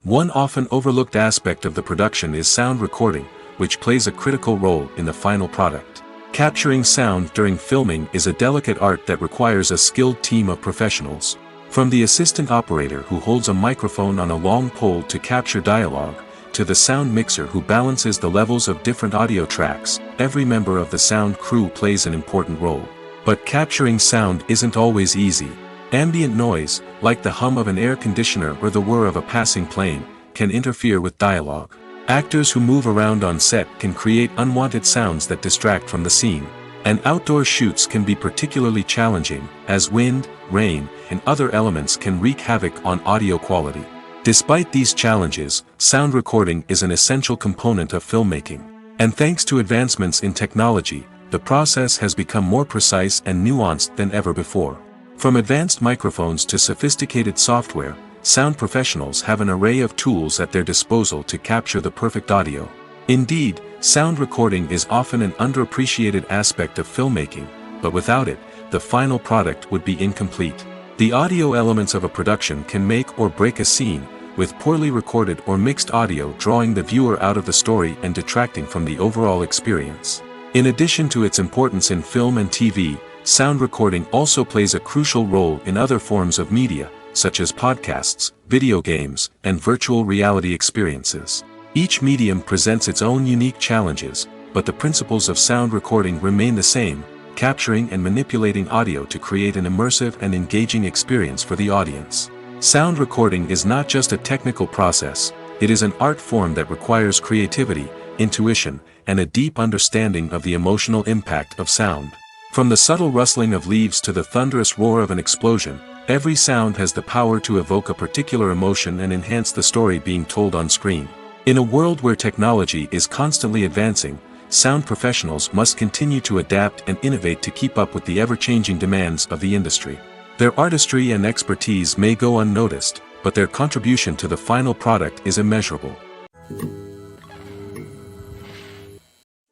One often overlooked aspect of the production is sound recording, which plays a critical role in the final product. Capturing sound during filming is a delicate art that requires a skilled team of professionals. From the assistant operator who holds a microphone on a long pole to capture dialogue, to the sound mixer who balances the levels of different audio tracks, every member of the sound crew plays an important role. But capturing sound isn't always easy. Ambient noise, like the hum of an air conditioner or the whir of a passing plane, can interfere with dialogue. Actors who move around on set can create unwanted sounds that distract from the scene. And outdoor shoots can be particularly challenging, as wind, rain, and other elements can wreak havoc on audio quality. Despite these challenges, sound recording is an essential component of filmmaking. And thanks to advancements in technology, the process has become more precise and nuanced than ever before. From advanced microphones to sophisticated software, sound professionals have an array of tools at their disposal to capture the perfect audio. Indeed, sound recording is often an underappreciated aspect of filmmaking, but without it, the final product would be incomplete. The audio elements of a production can make or break a scene, with poorly recorded or mixed audio drawing the viewer out of the story and detracting from the overall experience. In addition to its importance in film and TV, sound recording also plays a crucial role in other forms of media, such as podcasts, video games, and virtual reality experiences. Each medium presents its own unique challenges, but the principles of sound recording remain the same, capturing and manipulating audio to create an immersive and engaging experience for the audience. Sound recording is not just a technical process, it is an art form that requires creativity, intuition, and a deep understanding of the emotional impact of sound. From the subtle rustling of leaves to the thunderous roar of an explosion, every sound has the power to evoke a particular emotion and enhance the story being told on screen. In a world where technology is constantly advancing, sound professionals must continue to adapt and innovate to keep up with the ever-changing demands of the industry. Their artistry and expertise may go unnoticed, but their contribution to the final product is immeasurable.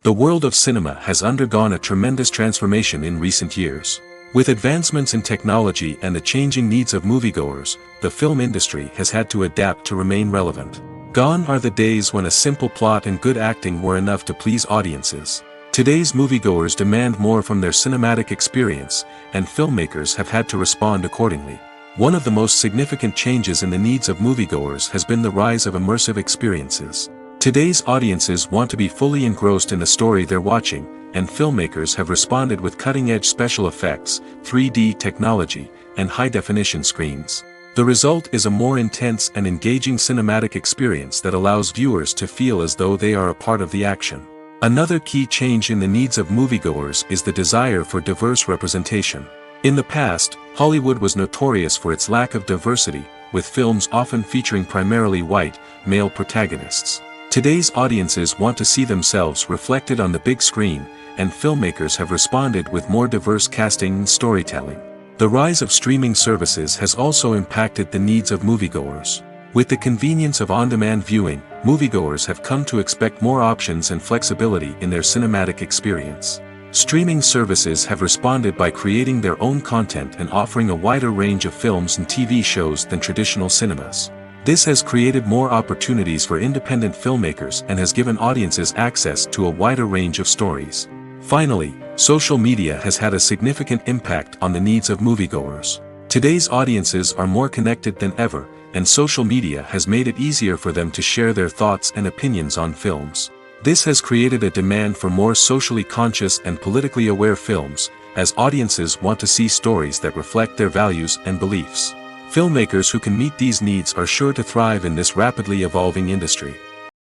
The world of cinema has undergone a tremendous transformation in recent years. With advancements in technology and the changing needs of moviegoers, the film industry has had to adapt to remain relevant. Gone are the days when a simple plot and good acting were enough to please audiences. Today's moviegoers demand more from their cinematic experience, and filmmakers have had to respond accordingly. One of the most significant changes in the needs of moviegoers has been the rise of immersive experiences. Today's audiences want to be fully engrossed in the story they're watching, and filmmakers have responded with cutting-edge special effects, 3D technology, and high-definition screens. The result is a more intense and engaging cinematic experience that allows viewers to feel as though they are a part of the action. Another key change in the needs of moviegoers is the desire for diverse representation. In the past, Hollywood was notorious for its lack of diversity, with films often featuring primarily white, male protagonists. Today's audiences want to see themselves reflected on the big screen, and filmmakers have responded with more diverse casting and storytelling. The rise of streaming services has also impacted the needs of moviegoers. With the convenience of on-demand viewing, moviegoers have come to expect more options and flexibility in their cinematic experience. Streaming services have responded by creating their own content and offering a wider range of films and TV shows than traditional cinemas. This has created more opportunities for independent filmmakers and has given audiences access to a wider range of stories. Finally, social media has had a significant impact on the needs of moviegoers. Today's audiences are more connected than ever, and social media has made it easier for them to share their thoughts and opinions on films. This has created a demand for more socially conscious and politically aware films, as audiences want to see stories that reflect their values and beliefs. Filmmakers who can meet these needs are sure to thrive in this rapidly evolving industry.